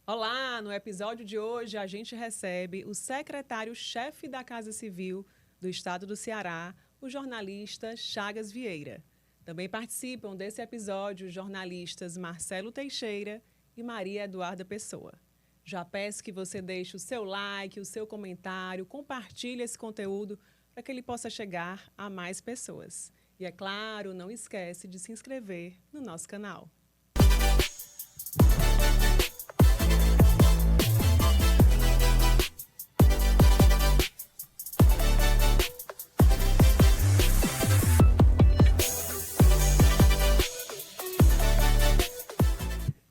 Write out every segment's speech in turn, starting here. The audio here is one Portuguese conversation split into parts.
Olá! No episódio de hoje, a gente recebe o secretário-chefe da Casa Civil do Estado do Ceará, o jornalista Chagas Vieira. Também participam desse episódio os jornalistas Marcelo Teixeira e Maria Eduarda Pessoa. Já peço que você deixe o seu like, o seu comentário, compartilhe esse conteúdo para que ele possa chegar a mais pessoas. E é claro, não esquece de se inscrever no nosso canal.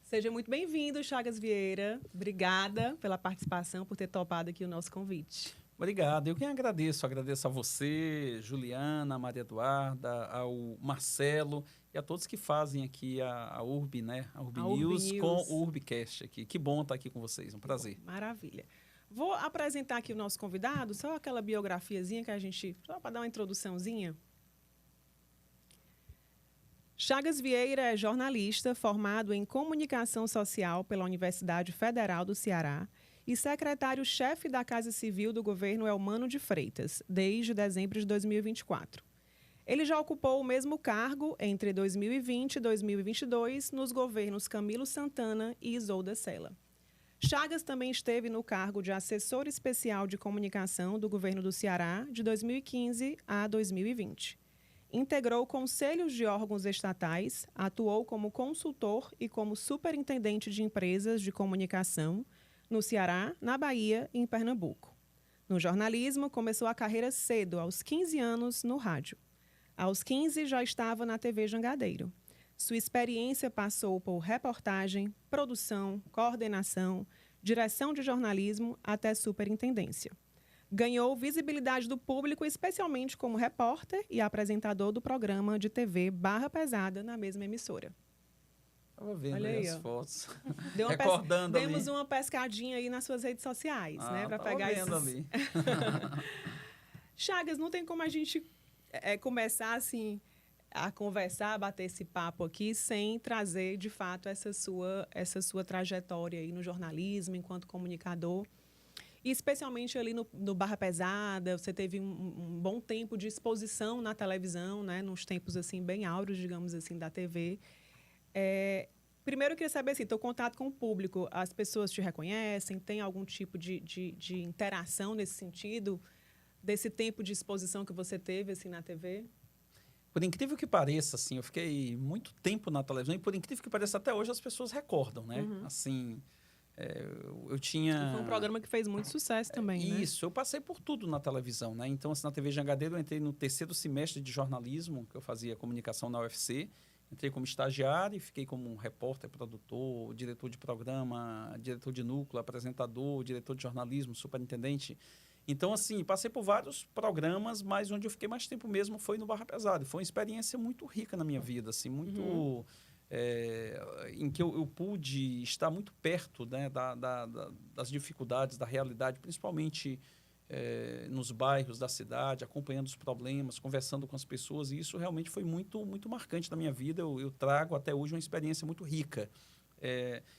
Seja muito bem-vindo, Chagas Vieira. Obrigada pela participação, por ter topado aqui o nosso convite. Obrigado. Eu quem agradeço. Agradeço a você, Juliana, a Maria Eduarda, ao Marcelo e a todos que fazem aqui a URB, né? A URB News com o URBcast aqui. Que bom estar aqui com vocês. Um prazer. Maravilha. Vou apresentar aqui o nosso convidado, só aquela biografiazinha que a gente... Só para dar uma introduçãozinha. Chagas Vieira é jornalista formado em Comunicação Social pela Universidade Federal do Ceará e secretário-chefe da Casa Civil do governo Elmano de Freitas, desde dezembro de 2024. Ele já ocupou o mesmo cargo entre 2020 e 2022 nos governos Camilo Santana e Isolda Sela. Chagas também esteve no cargo de assessor especial de comunicação do governo do Ceará de 2015 a 2020. Integrou conselhos de órgãos estatais, atuou como consultor e como superintendente de empresas de comunicação no Ceará, na Bahia e em Pernambuco. No jornalismo, começou a carreira cedo, aos 15 anos, no rádio. Aos 15, já estava na TV Jangadeiro. Sua experiência passou por reportagem, produção, coordenação, direção de jornalismo até superintendência. Ganhou visibilidade do público, especialmente como repórter e apresentador do programa de TV Barra Pesada na mesma emissora. Estava vendo aí as fotos. Recordando ali. Demos uma pescadinha aí nas suas redes sociais, né? Para pegar vendo ali. Chagas, não tem como a gente começar assim a conversar, a bater esse papo aqui sem trazer, de fato, essa sua trajetória aí no jornalismo, enquanto comunicador. E especialmente ali no Barra Pesada, você teve um bom tempo de exposição na televisão, né? Nos tempos assim, bem áureos, digamos assim, da TV. Primeiro, eu queria saber, assim, teu contato com o público, as pessoas te reconhecem? Tem algum tipo de interação nesse sentido, desse tempo de exposição que você teve assim, na TV? Por incrível que pareça, assim, eu fiquei muito tempo na televisão e, por incrível que pareça, até hoje as pessoas recordam, né? Uhum. Assim... eu tinha... Foi um programa que fez muito sucesso também, né? Isso, eu passei por tudo na televisão, né? Então, assim, na TV Jangadeiro, eu entrei no 3º semestre de jornalismo, que eu fazia comunicação na UFC. Entrei como estagiário e fiquei como um repórter, produtor, diretor de programa, diretor de núcleo, apresentador, diretor de jornalismo, superintendente. Então, assim, passei por vários programas, mas onde eu fiquei mais tempo mesmo foi no Barra Pesada. Foi uma experiência muito rica na minha vida, assim, muito... Uhum. Em que eu pude estar muito perto, né, das dificuldades, da realidade, principalmente nos bairros da cidade, acompanhando os problemas, conversando com as pessoas, e isso realmente foi muito, muito marcante na minha vida. Eu trago até hoje uma experiência muito rica.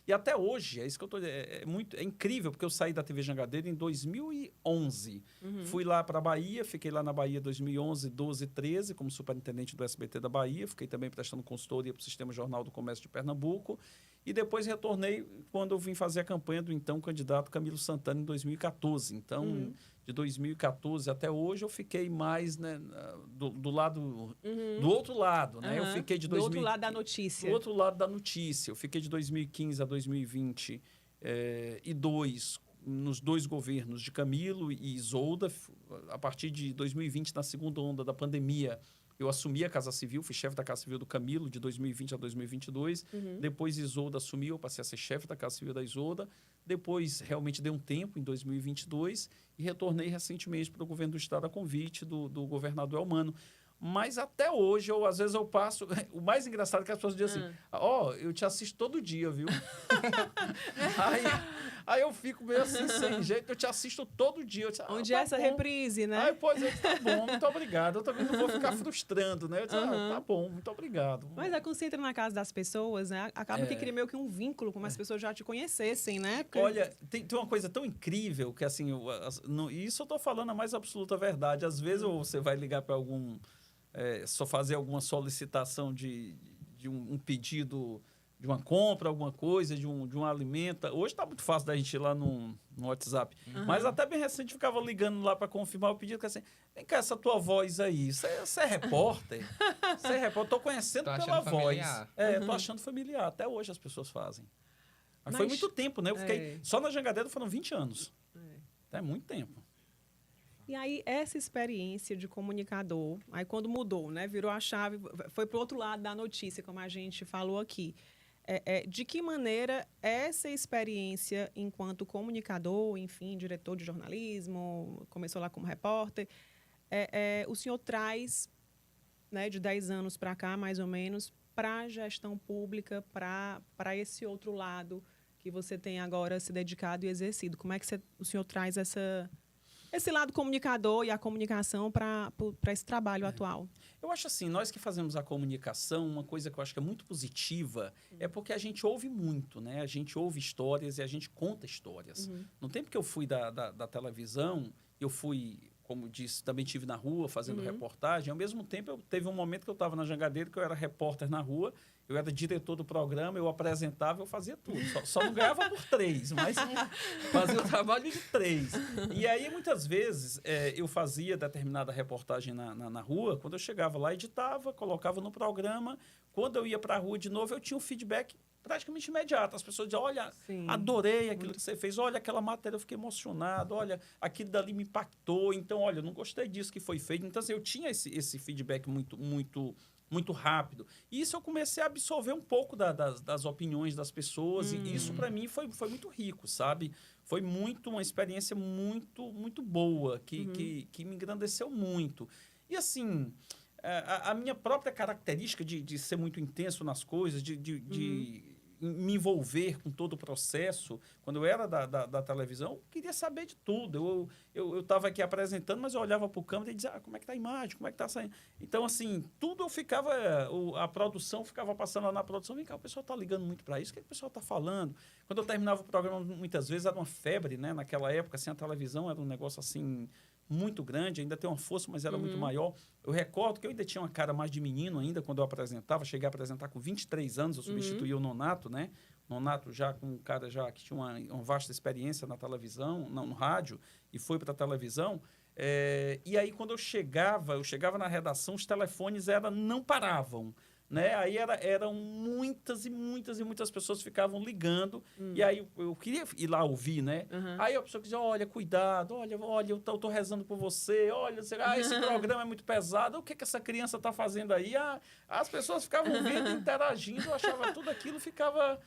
E até hoje, é isso que eu estou... É incrível, porque eu saí da TV Jangadeiro em 2011. Uhum. Fui lá para a Bahia, fiquei lá na Bahia 2011, 12, 13, como superintendente do SBT da Bahia. Fiquei também prestando consultoria para o Sistema Jornal do Comércio de Pernambuco. E depois retornei quando eu vim fazer a campanha do então candidato Camilo Santana em 2014. Então, de 2014 até hoje, eu fiquei mais, né, do lado... Do outro lado, né? Eu fiquei de do outro lado da notícia. Do outro lado da notícia. Eu fiquei de 2015 a 2022 nos dois governos de Camilo e Isolda. A partir de 2020, na segunda onda da pandemia, eu assumi a Casa Civil, fui chefe da Casa Civil do Camilo de 2020 a 2022. Depois Isolda assumiu, eu passei a ser chefe da Casa Civil da Isolda. Depois, realmente, dei um tempo, em 2022, e retornei recentemente para o governo do Estado a convite do governador Elmano. Mas até hoje, às vezes eu passo... O mais engraçado é que as pessoas dizem assim, eu te assisto todo dia, viu? Aí eu fico meio assim, sem jeito. Eu te assisto todo dia. Eu disse, Onde é essa reprise, né? Aí, pois eu disse, tá bom, muito obrigado. Eu também não vou ficar frustrando, né? Eu disse, tá bom, muito obrigado. Mas quando você entra na casa das pessoas, né? Acaba que cria meio que um vínculo, como as pessoas já te conhecessem, né? Porque... Olha, tem uma coisa tão incrível que, assim, isso eu tô falando a mais absoluta verdade. Às vezes você vai ligar para algum... só fazer alguma solicitação de um pedido de uma compra, alguma coisa, de um alimento. Hoje está muito fácil da gente ir lá no WhatsApp. Mas até bem recente ficava ligando lá para confirmar o pedido, que assim, vem cá, essa tua voz aí, você é repórter? Você é repórter? Estou conhecendo pela voz. Estou achando familiar. Até hoje as pessoas fazem. Mas foi muito tempo, né? Eu fiquei... Só na Jangadeiro foram 20 anos. É muito tempo. E aí, essa experiência de comunicador, aí quando mudou, né? Virou a chave, foi para o outro lado da notícia, como a gente falou aqui. De que maneira essa experiência enquanto comunicador, enfim, diretor de jornalismo, começou lá como repórter, o senhor traz, né, de 10 anos para cá, mais ou menos, para a gestão pública, para esse outro lado que você tem agora se dedicado e exercido? Como é que o senhor traz esse lado comunicador e a comunicação para esse trabalho atual? Eu acho assim, nós que fazemos a comunicação, uma coisa que eu acho que é muito positiva é porque a gente ouve muito, né? A gente ouve histórias e a gente conta histórias. No tempo que eu fui da televisão, eu fui, como disse, também estive na rua fazendo reportagem. Ao mesmo tempo, teve um momento que eu estava na Jangadeiro, que eu era repórter na rua, eu era diretor do programa, eu apresentava, eu fazia tudo. Só não ganhava por 3, mas fazia o trabalho de 3. E aí, muitas vezes, eu fazia determinada reportagem na rua, quando eu chegava lá, editava, colocava no programa. Quando eu ia para a rua de novo, eu tinha um feedback praticamente imediato. As pessoas diziam, olha, adorei aquilo que você fez, olha, aquela matéria eu fiquei emocionado, olha, aquilo dali me impactou, então, olha, eu não gostei disso que foi feito. Então, assim, eu tinha esse feedback muito rápido. E isso eu comecei a absorver um pouco das opiniões das pessoas, e isso para mim foi muito rico, sabe? Foi uma experiência muito boa, que me engrandeceu muito. E assim, a minha própria característica de ser muito intenso nas coisas, de me envolver com todo o processo, quando eu era da televisão, eu queria saber de tudo. Eu estava aqui apresentando, mas eu olhava para o câmera e dizia, como é que está a imagem, como é que está saindo. Então, assim, tudo eu ficava, a produção ficava passando lá na produção, vem cá, o pessoal está ligando muito para isso, o que o pessoal está falando? Quando eu terminava o programa, muitas vezes era uma febre, né? Naquela época, assim, a televisão era um negócio, assim, muito grande, ainda tem uma força, mas era muito maior. Eu recordo que eu ainda tinha uma cara mais de menino ainda quando eu apresentava, cheguei a apresentar com 23 anos, eu substituí o Nonato, né? Nonato já com um cara já que tinha uma vasta experiência na televisão, no rádio, e foi para a televisão. E aí, quando eu chegava na redação, os telefones não paravam. Né? Aí eram muitas pessoas ficavam ligando, e aí eu queria ir lá ouvir, né? Aí a pessoa dizia, olha, cuidado, olha, eu tô rezando por você, olha, esse programa é muito pesado, o que essa criança está fazendo aí? As pessoas ficavam vendo, interagindo, eu achava tudo aquilo, ficava...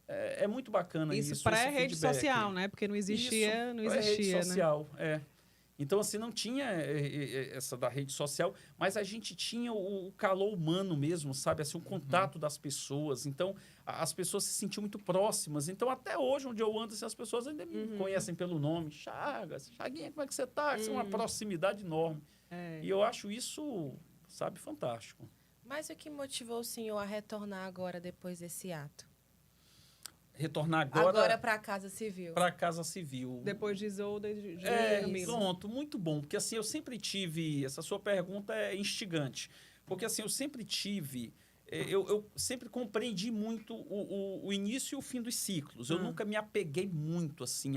É muito bacana isso. Isso pré-rede social, né? Porque não existia, rede social, né? Então, assim, não tinha essa da rede social, mas a gente tinha o calor humano mesmo, sabe? Assim, o contato das pessoas. Então, as pessoas se sentiam muito próximas. Então, até hoje, onde eu ando, assim, as pessoas ainda me conhecem pelo nome. Chaguinha, como é que você está? Isso é uma proximidade enorme. E eu acho isso, sabe, fantástico. Mas o que motivou o senhor a retornar agora, depois desse ato? Retornar agora para a Casa Civil. Para a Casa Civil. Depois de Isolda de pronto, muito bom. Porque assim, eu sempre tive... Essa sua pergunta é instigante. Porque assim, eu sempre tive... Eu sempre compreendi muito o início e o fim dos ciclos. Eu nunca me apeguei muito assim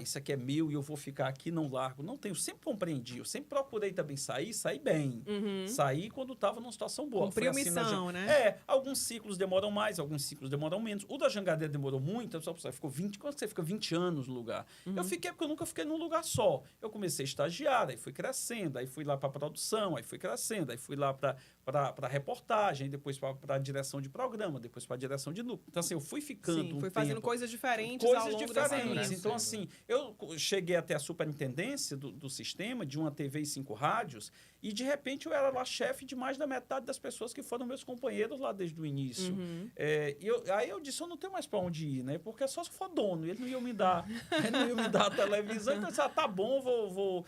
isso aqui é meu e eu vou ficar aqui, não largo. Não tenho, sempre compreendi. Eu sempre procurei também sair bem. Sair quando estava numa situação boa. Cumpriu assim, missão, né? Alguns ciclos demoram mais, alguns ciclos demoram menos. O da Jangadeiro demorou muito. Você ficou 20, quando você fica 20 anos no lugar? Eu fiquei porque eu nunca fiquei num lugar só. Eu comecei a estagiar, aí fui crescendo, aí fui lá para a produção, aí fui crescendo, aí fui lá para para reportagem, depois para a direção de programa, depois para a direção de núcleo. Então, assim, eu fui ficando Foi fazendo coisas diferentes ao longo dessa vida. Então, assim, eu cheguei até a superintendência do sistema, de uma TV e 5 rádios, e, de repente, eu era lá chefe de mais da metade das pessoas que foram meus companheiros lá desde o início. Aí eu disse, eu não tenho mais para onde ir, né? Porque só se for dono, eles não iam me dar, a televisão. Então, eu disse, tá bom, vou...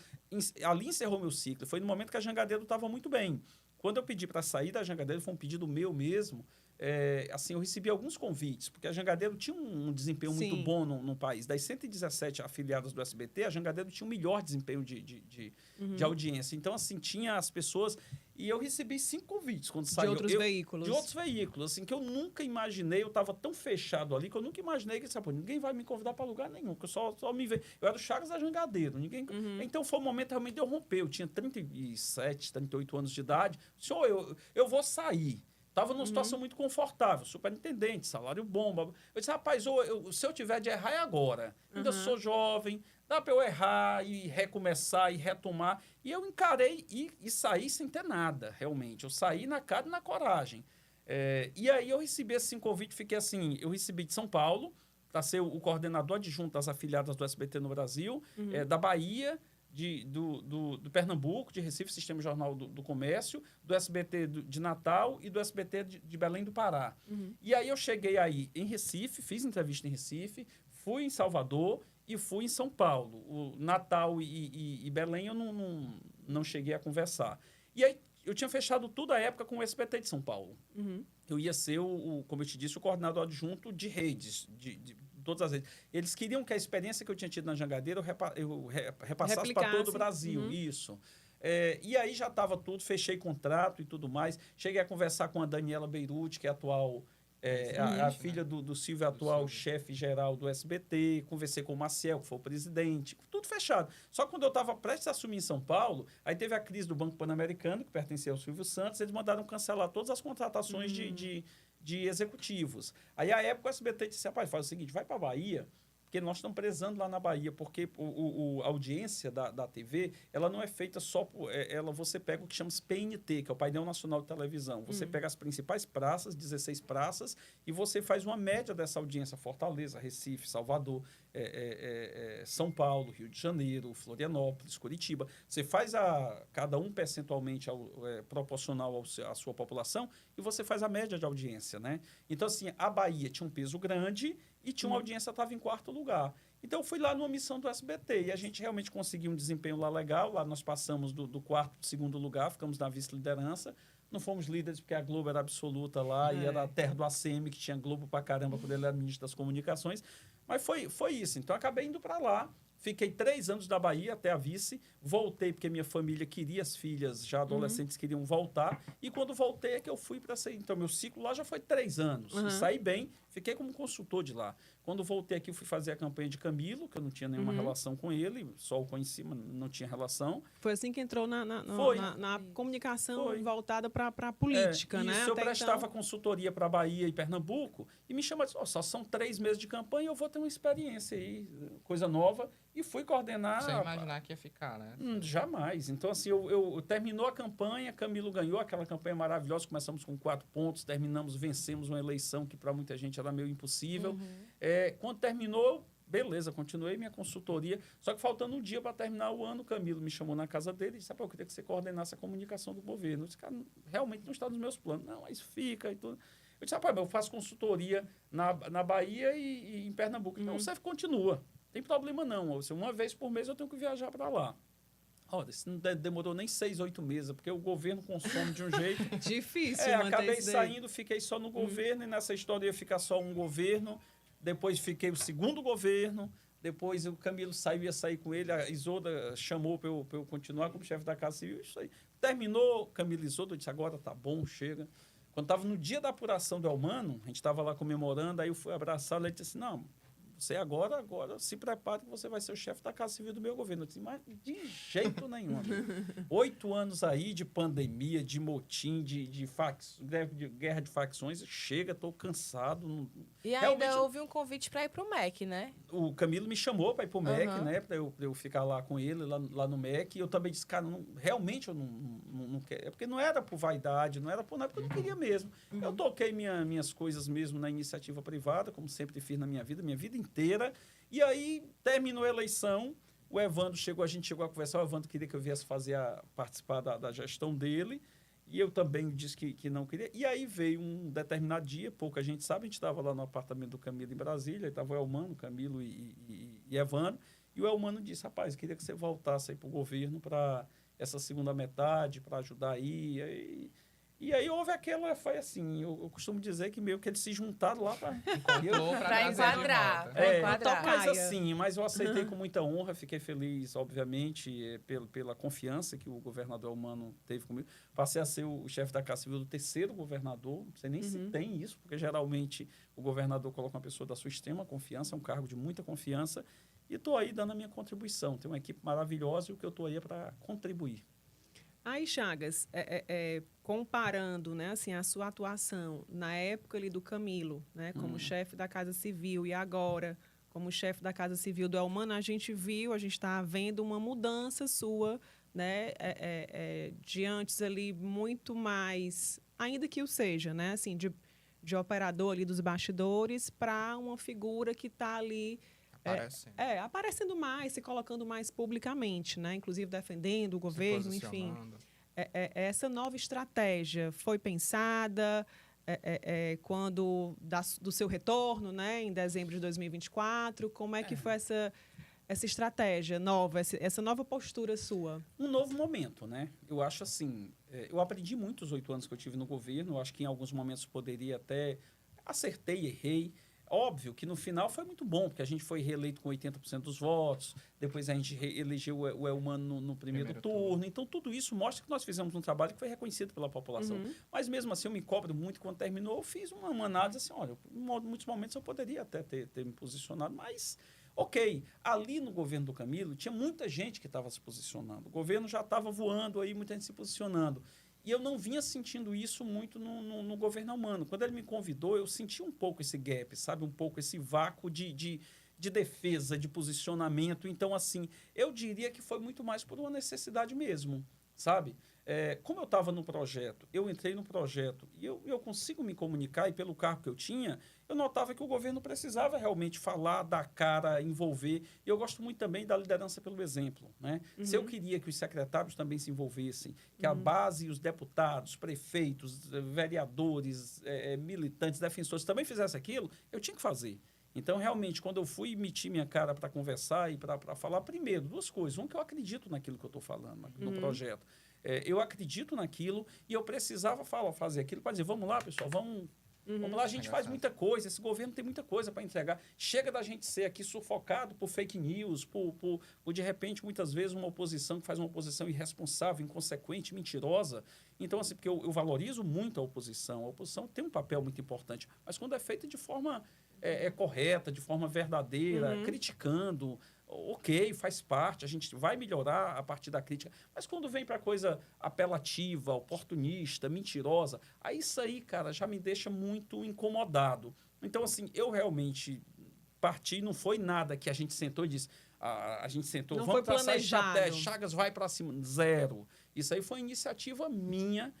Ali encerrou meu ciclo. Foi no momento que a Jangadeiro estava muito bem. Quando eu pedi para sair da Jangadeiro, foi um pedido meu mesmo. Assim, eu recebi alguns convites, porque a Jangadeiro tinha um desempenho muito bom no país. Das 117 afiliadas do SBT, a Jangadeiro tinha o melhor desempenho de audiência. Então, assim, tinha as pessoas... E eu recebi 5 convites quando saiu. De outros veículos. De outros veículos, assim, que eu nunca imaginei. Eu estava tão fechado ali que eu nunca imaginei que, sabe, ninguém vai me convidar para lugar nenhum, que eu só me vejo. Eu era o Chagas da Jangadeiro. Então, foi um momento realmente de eu romper. Eu tinha 37, 38 anos de idade. Senhor, eu vou sair. Estava numa situação muito confortável, superintendente, salário bom. Eu disse, rapaz, se eu tiver de errar é agora. Ainda sou jovem, dá para eu errar e recomeçar e retomar. E eu encarei e saí sem ter nada, realmente. Eu saí na cara e na coragem. E aí eu recebi esse convite, fiquei assim, eu recebi de São Paulo, para ser o coordenador adjunto das afiliadas do SBT no Brasil, da Bahia, do Pernambuco, de Recife, Sistema Jornal do Comércio, do SBT de Natal e do SBT de Belém do Pará. E aí eu cheguei aí em Recife, fiz entrevista em Recife, fui em Salvador e fui em São Paulo. O Natal e Belém eu não cheguei a conversar. E aí eu tinha fechado tudo à época com o SBT de São Paulo. Eu ia ser, como eu te disse, o coordenador adjunto de redes, de todas as redes. Eles queriam que a experiência que eu tinha tido na Jangadeiro eu repassasse para todo o Brasil. Isso. E aí já estava tudo, fechei contrato e tudo mais. Cheguei a conversar com a Daniela Beirute, que é a atual... a filha do Silvio, atual chefe-geral do SBT. Conversei com o Maciel, que foi o presidente. Tudo fechado. Só que quando eu estava prestes a assumir em São Paulo, aí teve a crise do Banco Pan-Americano, que pertencia ao Silvio Santos. Eles mandaram cancelar todas as contratações de executivos. Aí, à época, o SBT disse, rapaz, faz o seguinte, vai para a Bahia, porque nós estamos prezando lá na Bahia, porque a audiência da TV, ela não é feita só por... você pega o que chama-se PNT, que é o Painel Nacional de Televisão. Você pega as principais praças, 16 praças, e você faz uma média dessa audiência. Fortaleza, Recife, Salvador, São Paulo, Rio de Janeiro, Florianópolis, Curitiba. Você faz cada um percentualmente proporcional à sua população e você faz a média de audiência, né? Então, assim, a Bahia tinha um peso grande e tinha uma audiência que estava em 4º lugar. Então, eu fui lá numa missão do SBT e a gente realmente conseguiu um desempenho lá legal. Lá nós passamos do 4º para o 2º lugar, ficamos na vice-liderança. Não fomos líderes porque a Globo era absoluta lá e era a terra do ACM, que tinha Globo pra caramba quando ele era ministro das Comunicações. Mas foi isso. Então, eu acabei indo para lá. Fiquei 3 anos da Bahia até a vice. Voltei porque minha família queria, as filhas já adolescentes queriam voltar. E quando voltei é que eu fui para sair. Então, meu ciclo lá já foi 3 anos. E saí bem, fiquei como consultor de lá. Quando voltei aqui, eu fui fazer a campanha de Camilo, que eu não tinha nenhuma relação com ele, só o conheci, mas não tinha relação. Foi assim que entrou na comunicação voltada para a política, né? Isso, eu prestava consultoria para Bahia e Pernambuco e me chama de só são 3 meses de campanha, eu vou ter uma experiência aí, coisa nova, e fui coordenar. Sem imaginar que ia ficar, né? Jamais. Então, assim, eu terminou a campanha, Camilo ganhou aquela campanha maravilhosa, começamos com 4 pontos, vencemos uma eleição que para muita gente era meio impossível. Quando terminou, beleza, continuei minha consultoria, só que faltando um dia para terminar o ano, Camilo me chamou na casa dele e disse, eu queria que você coordenasse a comunicação do governo. Eu disse, cara, realmente não está nos meus planos. Não, mas fica e tudo. Eu disse, rapaz, eu faço consultoria na Bahia e em Pernambuco. Então, você continua. Não tem problema não. Uma vez por mês eu tenho que viajar para lá. Olha, isso não demorou nem 6, 8 meses, porque o governo consome de um jeito. Difícil. Acabei saindo, fiquei só no governo, e nessa história ia ficar só um governo. Depois fiquei o 2º governo. Depois o Camilo ia sair com ele. A Isolda chamou para eu continuar como chefe da Casa Civil. Isso aí. Terminou, Camilo e Isolda, eu disse, agora tá bom, chega. Quando estava no dia da apuração do Elmano, a gente estava lá comemorando, aí eu fui abraçar, ele disse assim, não, você agora se prepare que você vai ser o chefe da Casa Civil do meu governo. Eu disse, mas de jeito nenhum. 8 anos aí de pandemia, de motim, de guerra de facções, chega, estou cansado. E ainda houve um convite para ir para o MEC, né? O Camilo me chamou para ir para o MEC, né? Para eu ficar lá com ele, lá no MEC. E eu também disse, cara, realmente eu não quero. É porque não era por vaidade, não era por nada, porque eu não queria mesmo. Eu toquei minhas coisas mesmo na iniciativa privada, como sempre fiz na minha vida inteira. E aí, terminou a eleição, a gente chegou a conversar, o Evandro queria que eu viesse participar da gestão dele, e eu também disse que não queria. E aí veio um determinado dia, pouca gente sabe, a gente estava lá no apartamento do Camilo em Brasília, estava o Elmano, Camilo e Evandro, e o Elmano disse, rapaz, eu queria que você voltasse aí para o governo para essa segunda metade, para ajudar aí. E aí houve foi assim, eu costumo dizer que meio que eles se juntaram lá para enquadrar. Mas eu aceitei com muita honra, fiquei feliz, obviamente, pela confiança que o governador Elmano teve comigo. Passei a ser o chefe da Casa Civil do 3º governador, não sei nem se tem isso, porque geralmente o governador coloca uma pessoa da sua extrema confiança, é um cargo de muita confiança, e estou aí dando a minha contribuição. Tenho uma equipe maravilhosa e o que eu estou aí é para contribuir. Aí, Chagas, comparando, né, assim, a sua atuação na época ali do Camilo, né, como chefe da Casa Civil, e agora como chefe da Casa Civil do Elmano, a gente está vendo uma mudança sua, né, de antes ali muito mais, ainda que o seja, né, assim, de operador ali dos bastidores para uma figura que está ali aparecendo mais, se colocando mais publicamente, né? Inclusive defendendo o governo, enfim. Essa nova estratégia foi pensada do seu retorno, né? Em dezembro de 2024. Como é que foi essa estratégia nova, essa nova postura sua? Um novo momento, né? Eu acho assim, eu aprendi muito os 8 anos que eu tive no governo. Eu acho que em alguns momentos poderia até acertei, errei. Óbvio que no final foi muito bom, porque a gente foi reeleito com 80% dos votos, depois a gente elegeu o Elmano no primeiro turno. Então, tudo isso mostra que nós fizemos um trabalho que foi reconhecido pela população. Mas, mesmo assim, eu me cobro muito. Quando terminou, eu fiz uma análise assim, olha, em muitos momentos eu poderia até ter me posicionado, mas, ok, ali no governo do Camilo, tinha muita gente que estava se posicionando. O governo já estava voando aí, muita gente se posicionando. E eu não vinha sentindo isso muito no governo Elmano. Quando ele me convidou, eu senti um pouco esse gap, sabe? Um pouco esse vácuo de defesa, de posicionamento. Então, assim, eu diria que foi muito mais por uma necessidade mesmo, sabe? Como eu estava no projeto, eu entrei no projeto e eu consigo me comunicar, e pelo cargo que eu tinha, eu notava que o governo precisava realmente falar, dar cara, envolver. E eu gosto muito também da liderança pelo exemplo, né? Se eu queria que os secretários também se envolvessem, que a base, os deputados, prefeitos, vereadores, militantes, defensores também fizessem aquilo, eu tinha que fazer. Então, realmente, quando eu fui emitir minha cara para conversar e para falar, primeiro, 2 coisas. Que eu acredito naquilo que eu estou falando, no projeto. Eu acredito naquilo e eu precisava fazer aquilo para dizer, vamos lá, pessoal, vamos lá, a gente faz muita coisa, esse governo tem muita coisa para entregar. Chega da gente ser aqui sufocado por fake news, por de repente, muitas vezes, uma oposição que faz uma oposição irresponsável, inconsequente, mentirosa. Então, assim, porque eu valorizo muito a oposição tem um papel muito importante, mas quando é feita de forma correta, de forma verdadeira, criticando, ok, faz parte, a gente vai melhorar a partir da crítica, mas quando vem para coisa apelativa, oportunista, mentirosa, aí isso aí, cara, já me deixa muito incomodado. Então, assim, eu realmente parti, não foi nada que a gente sentou e disse, a gente sentou, não vamos traçar estratégia, Chagas vai para cima, 0. Isso aí foi iniciativa minha,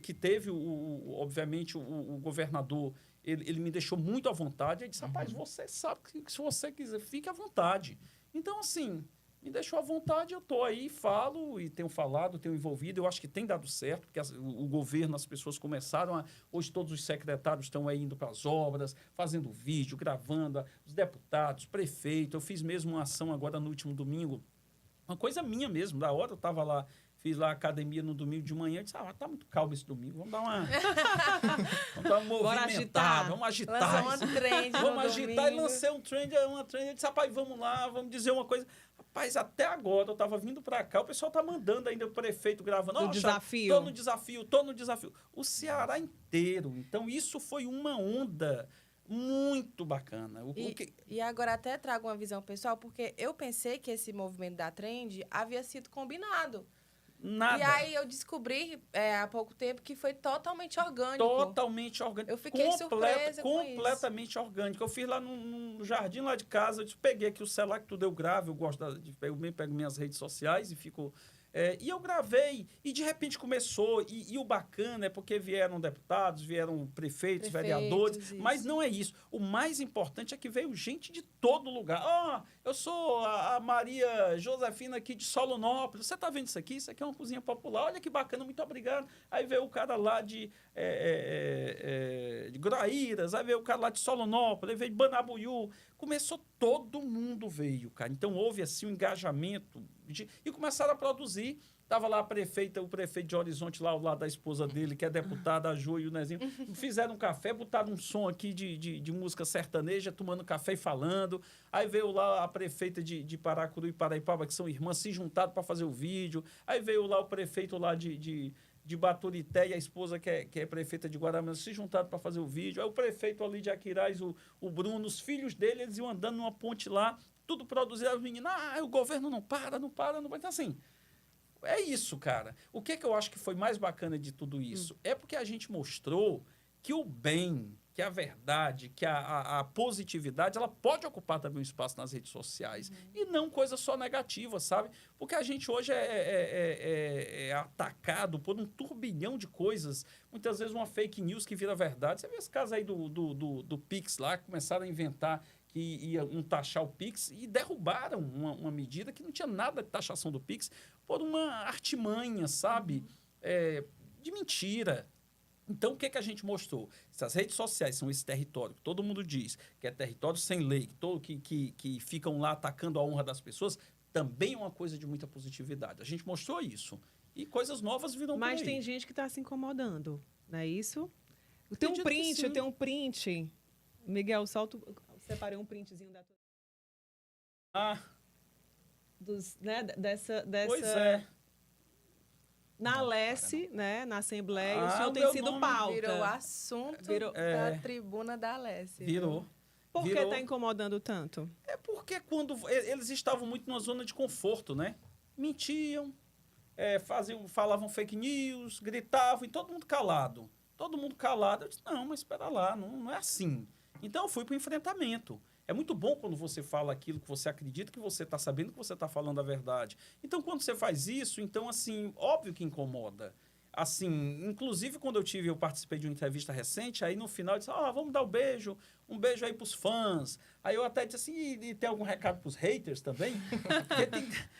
que teve, obviamente, o governador, ele me deixou muito à vontade. Ele disse, rapaz, você sabe que se você quiser, fique à vontade. Então, assim, me deixou à vontade, eu estou aí, falo e tenho falado, tenho envolvido. Eu acho que tem dado certo, porque o governo, as pessoas começaram hoje todos os secretários estão aí indo para as obras, fazendo vídeo, gravando, os deputados, prefeito. Eu fiz mesmo uma ação agora no último domingo, uma coisa minha mesmo, da hora eu estava lá, fiz lá a academia no domingo de manhã, eu disse, tá muito calmo esse domingo, vamos dar uma movimentada, vamos agitar. Lançou uma trend vamos agitar, e lancei uma trend, eu disse, rapaz, vamos lá, vamos dizer uma coisa. Rapaz, até agora, eu estava vindo para cá, o pessoal tá mandando ainda o prefeito gravando. No desafio. Tô no desafio. O Ceará inteiro. Então, isso foi uma onda Muito bacana. E agora até trago uma visão pessoal, porque eu pensei que esse movimento da Trend havia sido combinado. Nada. E aí eu descobri há pouco tempo que foi totalmente orgânico. Totalmente orgânico. Eu fiquei surpresa com isso. Completamente orgânico. Eu fiz lá no jardim lá de casa, eu peguei aqui o celular que tudo eu gravo, eu gosto eu pego minhas redes sociais e fico... e eu gravei, e de repente começou, e o bacana é porque vieram deputados, vieram prefeitos, vereadores, isso. mas não é isso. O mais importante é que veio gente de todo lugar. Eu sou a Maria Josefina aqui de Solonópolis, você está vendo isso aqui? Isso aqui é uma cozinha popular, olha que bacana, muito obrigado. Aí veio o cara lá de Groaíras, aí veio o cara lá de Solonópolis, aí veio de Banabuiú, começou, todo mundo veio, cara. Então houve assim um engajamento e começaram a produzir. Tava lá o prefeito de Horizonte, lá ao lado da esposa dele, que é deputada, a Ju e o Nezinho. Fizeram um café, botaram um som aqui de música sertaneja, tomando café e falando. Aí veio lá a prefeita de Paracuru e Paraipaba, que são irmãs, se juntaram para fazer o vídeo. Aí veio lá o prefeito lá de Baturité e a esposa, que é prefeita de Guaramirim, se juntaram para fazer o vídeo. Aí o prefeito ali de Aquiraz, o Bruno, os filhos dele, eles iam andando numa ponte lá, tudo produzido. As meninas, o governo não para. Então, assim, é isso, cara. O que eu acho que foi mais bacana de tudo isso? É porque a gente mostrou que o bem, que a verdade, que a positividade, ela pode ocupar também um espaço nas redes sociais. E não coisa só negativa, sabe? Porque a gente hoje é atacado por um turbilhão de coisas. Muitas vezes uma fake news que vira verdade. Você vê esse caso aí do Pix lá, que começaram a inventar que iam taxar o Pix e derrubaram uma medida que não tinha nada de taxação do Pix por uma artimanha, sabe? De mentira. Então, o que a gente mostrou? Se as redes sociais são esse território, que todo mundo diz que é território sem lei, que ficam lá atacando a honra das pessoas, também é uma coisa de muita positividade. A gente mostrou isso. E coisas novas viram por aí. Mas tem gente que está se incomodando, não é isso? Eu tenho um print. Miguel, separei um printzinho da tua... dessa... Pois é. Na Alesse, né, na Assembleia, o senhor tem meu sido nome pauta. Virou assunto da tribuna da Alesse. Virou. Por que está incomodando tanto? É porque quando eles estavam muito numa zona de conforto, né? Mentiam, falavam fake news, gritavam e todo mundo calado. Todo mundo calado. Eu disse, não, mas espera lá, não é assim. Então eu fui para o enfrentamento. É muito bom quando você fala aquilo que você acredita, que você está sabendo que você está falando a verdade. Então, quando você faz isso, então, assim, óbvio que incomoda. Assim, inclusive, quando eu participei de uma entrevista recente, aí no final eu disse, vamos dar um beijo aí para os fãs. Aí eu até disse assim, e tem algum recado para os haters também?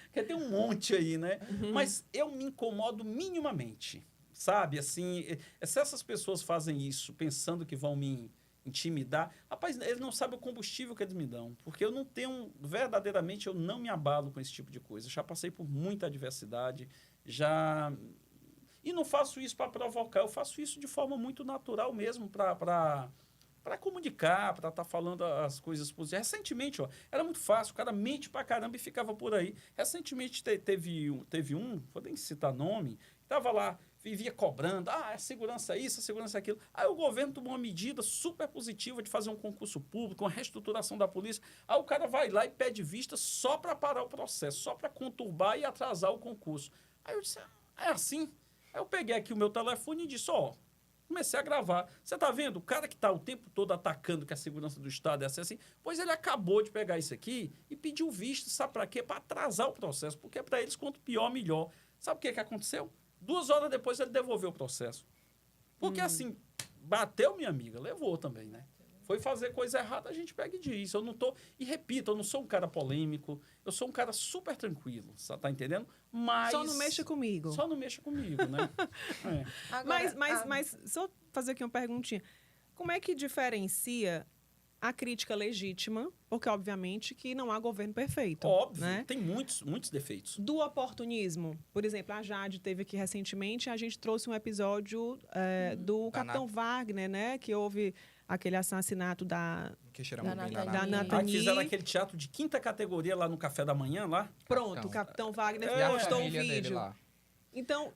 Porque tem um monte aí, né? Mas eu me incomodo minimamente, sabe? Assim, se essas pessoas fazem isso pensando que vão me intimidar, rapaz, eles não sabem o combustível que eles me dão, porque eu não tenho, verdadeiramente, eu não me abalo com esse tipo de coisa. Já passei por muita adversidade, e não faço isso para provocar, eu faço isso de forma muito natural mesmo, para comunicar, para estar falando as coisas positivas. Recentemente, era muito fácil, o cara mente pra caramba e ficava por aí. Recentemente teve um, vou nem citar nome, estava lá, vivia cobrando, é segurança isso, segurança aquilo. Aí o governo tomou uma medida super positiva de fazer um concurso público, uma reestruturação da polícia. Aí o cara vai lá e pede vista só para parar o processo, só para conturbar e atrasar o concurso. Aí eu disse, é assim? Aí eu peguei aqui o meu telefone e disse, comecei a gravar. Você tá vendo? O cara que está o tempo todo atacando que a segurança do Estado é assim, pois ele acabou de pegar isso aqui e pediu visto, sabe para quê? Para atrasar o processo, porque para eles, quanto pior, melhor. Sabe o que aconteceu? 2 horas depois ele devolveu o processo. Porque assim, bateu minha amiga, levou também, né? Foi fazer coisa errada, a gente pega e diz. Eu não tô... E repito, eu não sou um cara polêmico, eu sou um cara super tranquilo, tá entendendo? Mas... Só não mexa comigo. Só não mexa comigo, né? Agora, mas só fazer aqui uma perguntinha. Como é que diferencia a crítica legítima, porque obviamente que não há governo perfeito. Óbvio, né? Tem muitos defeitos. Do oportunismo. Por exemplo, a Jade teve aqui recentemente, a gente trouxe um episódio do Capitão Wagner, né? Que houve aquele assassinato da Nathalie. Fizeram aquele teatro de 5ª categoria lá no Café da Manhã, lá. Pronto, o Capitão Wagner e postou o vídeo. Lá. Então,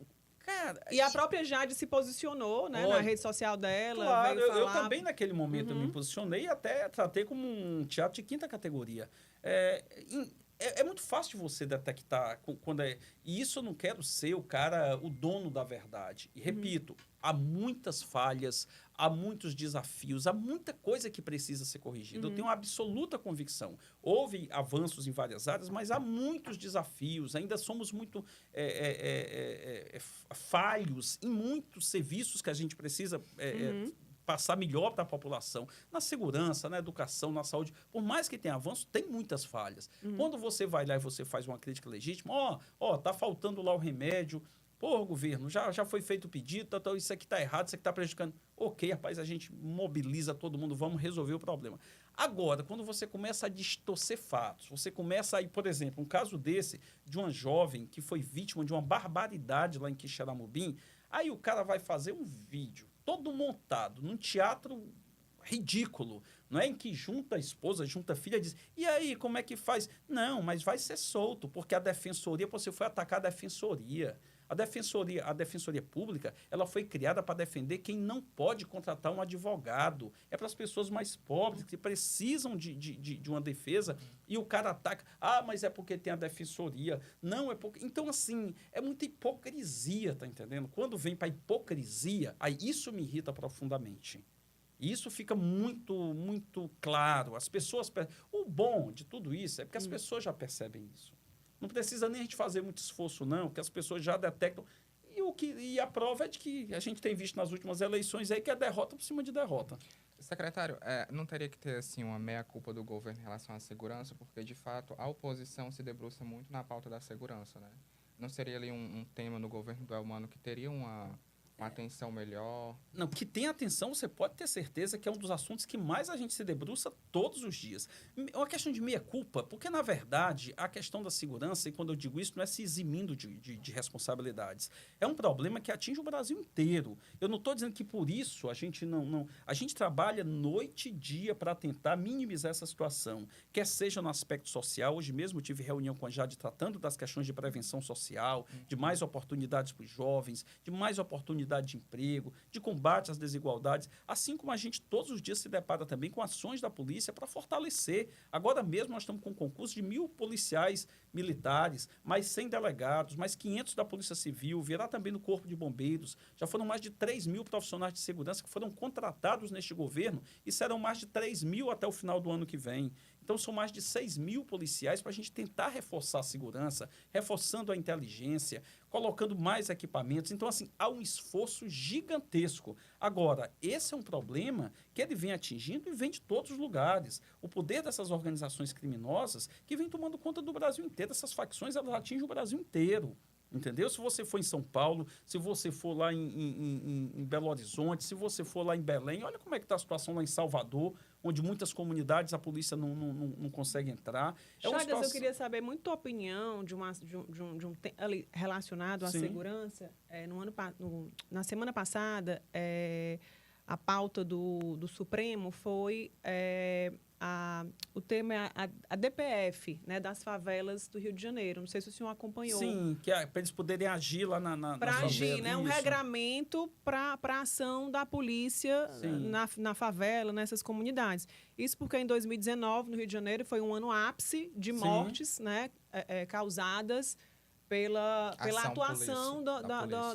Cara, E a própria Jade se posicionou, né, na rede social dela. Claro, veio eu falar... também naquele momento eu me posicionei e até tratei como um teatro de quinta categoria. É muito fácil de você detectar quando é... E isso eu não quero ser o dono da verdade. E repito, há muitas falhas, há muitos desafios, há muita coisa que precisa ser corrigida. Eu tenho uma absoluta convicção. Houve avanços em várias áreas, mas há muitos desafios. Ainda somos muito falhos em muitos serviços que a gente precisa passar melhor para a população, na segurança, na educação, na saúde. Por mais que tenha avanço, tem muitas falhas. Quando você vai lá e você faz uma crítica legítima, tá faltando lá o remédio, pô, governo, já foi feito o pedido, isso aqui está errado, isso aqui está prejudicando. Ok, rapaz, a gente mobiliza todo mundo, vamos resolver o problema. Agora, quando você começa a distorcer fatos, você começa a ir, por exemplo, um caso desse, de uma jovem que foi vítima de uma barbaridade lá em Quixeramobim, aí o cara vai fazer um vídeo todo montado, num teatro ridículo, não é? Em que junta a esposa, junta a filha e diz, e aí, como é que faz? Não, mas vai ser solto, porque a defensoria, você foi atacar a defensoria. A defensoria pública, ela foi criada para defender quem não pode contratar um advogado. É para as pessoas mais pobres que precisam de uma defesa e o cara ataca. Ah, mas é porque tem a defensoria. Não, é porque... Então, assim, é muita hipocrisia, tá entendendo? Quando vem para hipocrisia, aí isso me irrita profundamente. E isso fica muito, muito claro. As pessoas... O bom de tudo isso é porque as pessoas já percebem isso. Não precisa nem a gente fazer muito esforço, não, porque as pessoas já detectam. E a prova é de que a gente tem visto nas últimas eleições aí que é derrota por cima de derrota. Secretário, não teria que ter assim, uma meia-culpa do governo em relação à segurança, porque, de fato, a oposição se debruça muito na pauta da segurança, né? Não seria ali um tema no governo do Elmano que teria uma atenção melhor? Não, que tem atenção, você pode ter certeza que é um dos assuntos que mais a gente se debruça todos os dias. É uma questão de meia-culpa, porque, na verdade, a questão da segurança, e quando eu digo isso, não é se eximindo de responsabilidades. É um problema que atinge o Brasil inteiro. Eu não estou dizendo que, por isso, a gente não... A gente trabalha noite e dia para tentar minimizar essa situação, quer seja no aspecto social. Hoje mesmo eu tive reunião com a Jade tratando das questões de prevenção social, de mais oportunidades para os jovens, de mais oportunidades de emprego, de combate às desigualdades, assim como a gente todos os dias se depara também com ações da polícia para fortalecer. Agora mesmo nós estamos com um concurso de 1.000 policiais militares, mais 100 delegados, mais 500 da Polícia Civil, virá também no Corpo de Bombeiros. Já foram mais de 3.000 profissionais de segurança que foram contratados neste governo e serão mais de 3.000 até o final do ano que vem. Então, são mais de 6.000 policiais para a gente tentar reforçar a segurança, reforçando a inteligência, colocando mais equipamentos. Então, assim, há um esforço gigantesco. Agora, esse é um problema que ele vem atingindo e vem de todos os lugares. O poder dessas organizações criminosas que vem tomando conta do Brasil inteiro. Essas facções, elas atingem o Brasil inteiro. Entendeu? Se você for em São Paulo, se você for lá em Belo Horizonte, se você for lá em Belém, olha como é que está a situação lá em Salvador, onde muitas comunidades a polícia não consegue entrar. Chagas, eu queria saber muito tua opinião ali, relacionado à Sim. segurança. Na semana passada, a pauta do Supremo foi o tema é a DPF, né, das favelas do Rio de Janeiro. Não sei se o senhor acompanhou. Sim, que é para eles poderem agir lá para agir, né? Um isso. regramento para a ação da polícia na favela, nessas comunidades. Isso porque em 2019, no Rio de Janeiro, foi um ano ápice de mortes, né, causadas pela atuação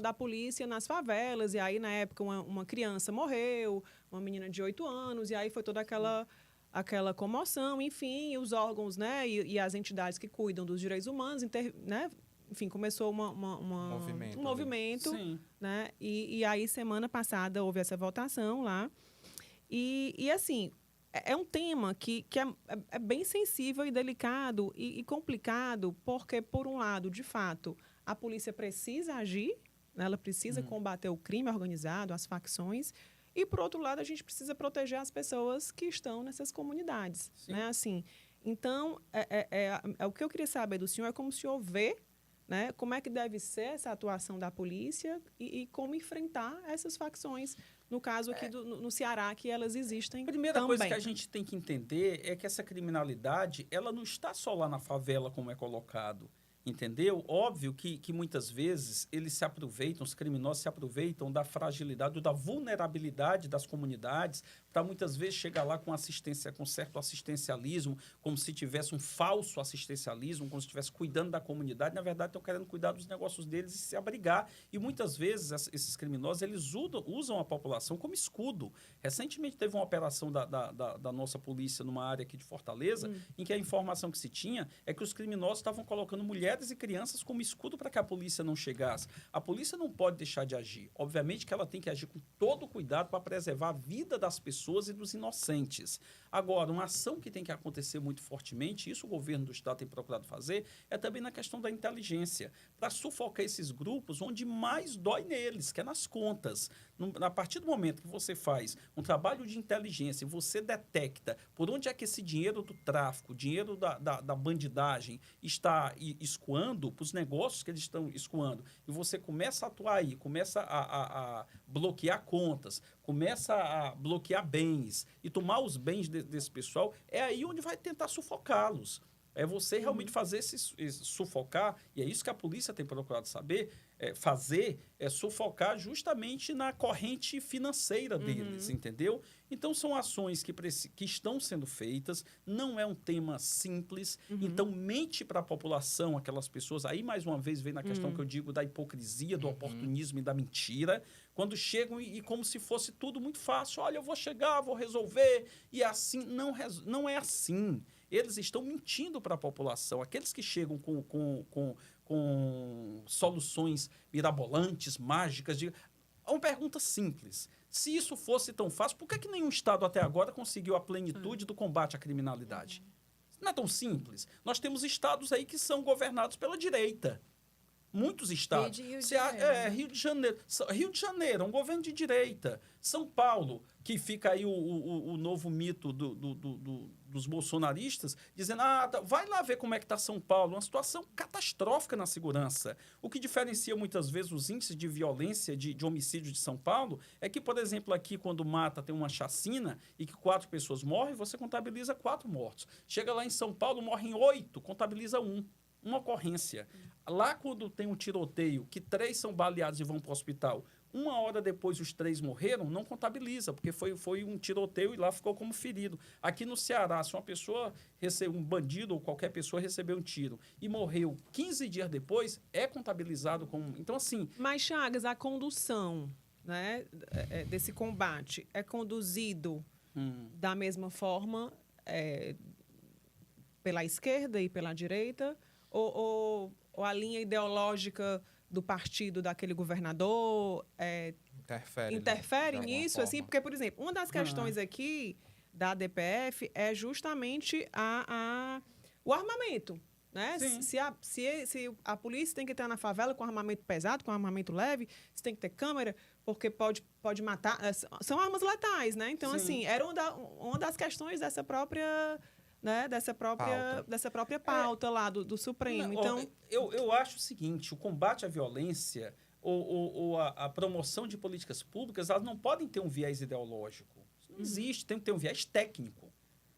da polícia nas favelas. E aí, na época, uma criança morreu, uma menina de 8 anos, e aí foi toda aquela comoção, enfim, os órgãos, né, e as entidades que cuidam dos direitos humanos, né, enfim, começou um movimento, né, e aí, semana passada, houve essa votação lá, e assim, é um tema que é bem sensível e delicado e complicado, porque, por um lado, de fato, a polícia precisa agir, né, ela precisa combater o crime organizado, as facções, e, por outro lado, a gente precisa proteger as pessoas que estão nessas comunidades. Né? Assim, então, o que eu queria saber do senhor é como o senhor vê, né, como é que deve ser essa atuação da polícia e como enfrentar essas facções, no caso aqui no Ceará, que elas existem também. A primeira coisa que a gente tem que entender é que essa criminalidade, ela não está só lá na favela, como é colocado. entendeu? Óbvio que muitas vezes eles se aproveitam, os criminosos se aproveitam da fragilidade, da vulnerabilidade das comunidades, para muitas vezes chegar lá com assistência, com certo assistencialismo, como se tivesse um falso assistencialismo, como se estivesse cuidando da comunidade. Na verdade, estão querendo cuidar dos negócios deles e se abrigar. E muitas vezes esses criminosos eles usam a população como escudo. Recentemente teve uma operação da nossa polícia numa área aqui de Fortaleza, em que a informação que se tinha é que os criminosos estavam colocando mulheres e crianças como escudo para que a polícia não chegasse. A polícia não pode deixar de agir. Obviamente que ela tem que agir com todo cuidado para preservar a vida das pessoas e dos inocentes. Agora, uma ação que tem que acontecer muito fortemente, isso o governo do Estado tem procurado fazer, é também na questão da inteligência, para sufocar esses grupos onde mais dói neles, que é nas contas. A partir do momento que você faz um trabalho de inteligência e você detecta por onde é que esse dinheiro do tráfico, dinheiro da bandidagem está escoando, para os negócios que eles estão escoando, e você começa a atuar aí, começa a bloquear contas, começa a bloquear bens e tomar os bens desse pessoal, é aí onde vai tentar sufocá-los. É você realmente fazer esse sufocar, e é isso que a polícia tem procurado fazer, é sufocar justamente na corrente financeira deles, entendeu? Então, são ações que estão sendo feitas, não é um tema simples, então mente para a população, aquelas pessoas, aí mais uma vez vem na questão que eu digo da hipocrisia, do oportunismo e da mentira, quando chegam e como se fosse tudo muito fácil, olha, eu vou chegar, vou resolver, e assim, não é assim. Eles estão mentindo para a população. Aqueles que chegam com soluções mirabolantes, mágicas. Uma pergunta simples. Se isso fosse tão fácil, por que nenhum Estado até agora conseguiu a plenitude do combate à criminalidade? Não é tão simples. Nós temos estados aí que são governados pela direita. Muitos estados. Rio de Janeiro. Rio de Janeiro, um governo de direita. São Paulo, que fica aí o novo mito dos bolsonaristas, dizendo, vai lá ver como é que está São Paulo. Uma situação catastrófica na segurança. O que diferencia muitas vezes os índices de violência, de homicídio de São Paulo, é que, por exemplo, aqui quando mata, tem uma chacina e que 4 pessoas morrem, você contabiliza 4 mortos. Chega lá em São Paulo, morrem 8, contabiliza 1. Uma ocorrência. Lá, quando tem um tiroteio, que 3 são baleados e vão para o hospital, 1 hora depois os 3 morreram, não contabiliza, porque foi um tiroteio e lá ficou como ferido. Aqui no Ceará, se uma pessoa um bandido ou qualquer pessoa recebeu um tiro e morreu 15 dias depois, é contabilizado como... Então, assim... Mas, Chagas, a condução, né, desse combate é conduzido da mesma forma pela esquerda e pela direita? Ou a linha ideológica do partido daquele governador interfere nisso? Assim, porque, por exemplo, uma das questões aqui da DPF é justamente o armamento. Né? Se a polícia tem que entrar na favela com armamento pesado, com armamento leve, se tem que ter câmera, porque pode matar. São armas letais, né? Então, assim, era uma das questões dessa própria... Né, dessa própria pauta lá do Supremo. Então, eu acho o seguinte, o combate à violência ou a promoção de políticas públicas, elas não podem ter um viés ideológico. Isso não existe, tem que ter um viés técnico.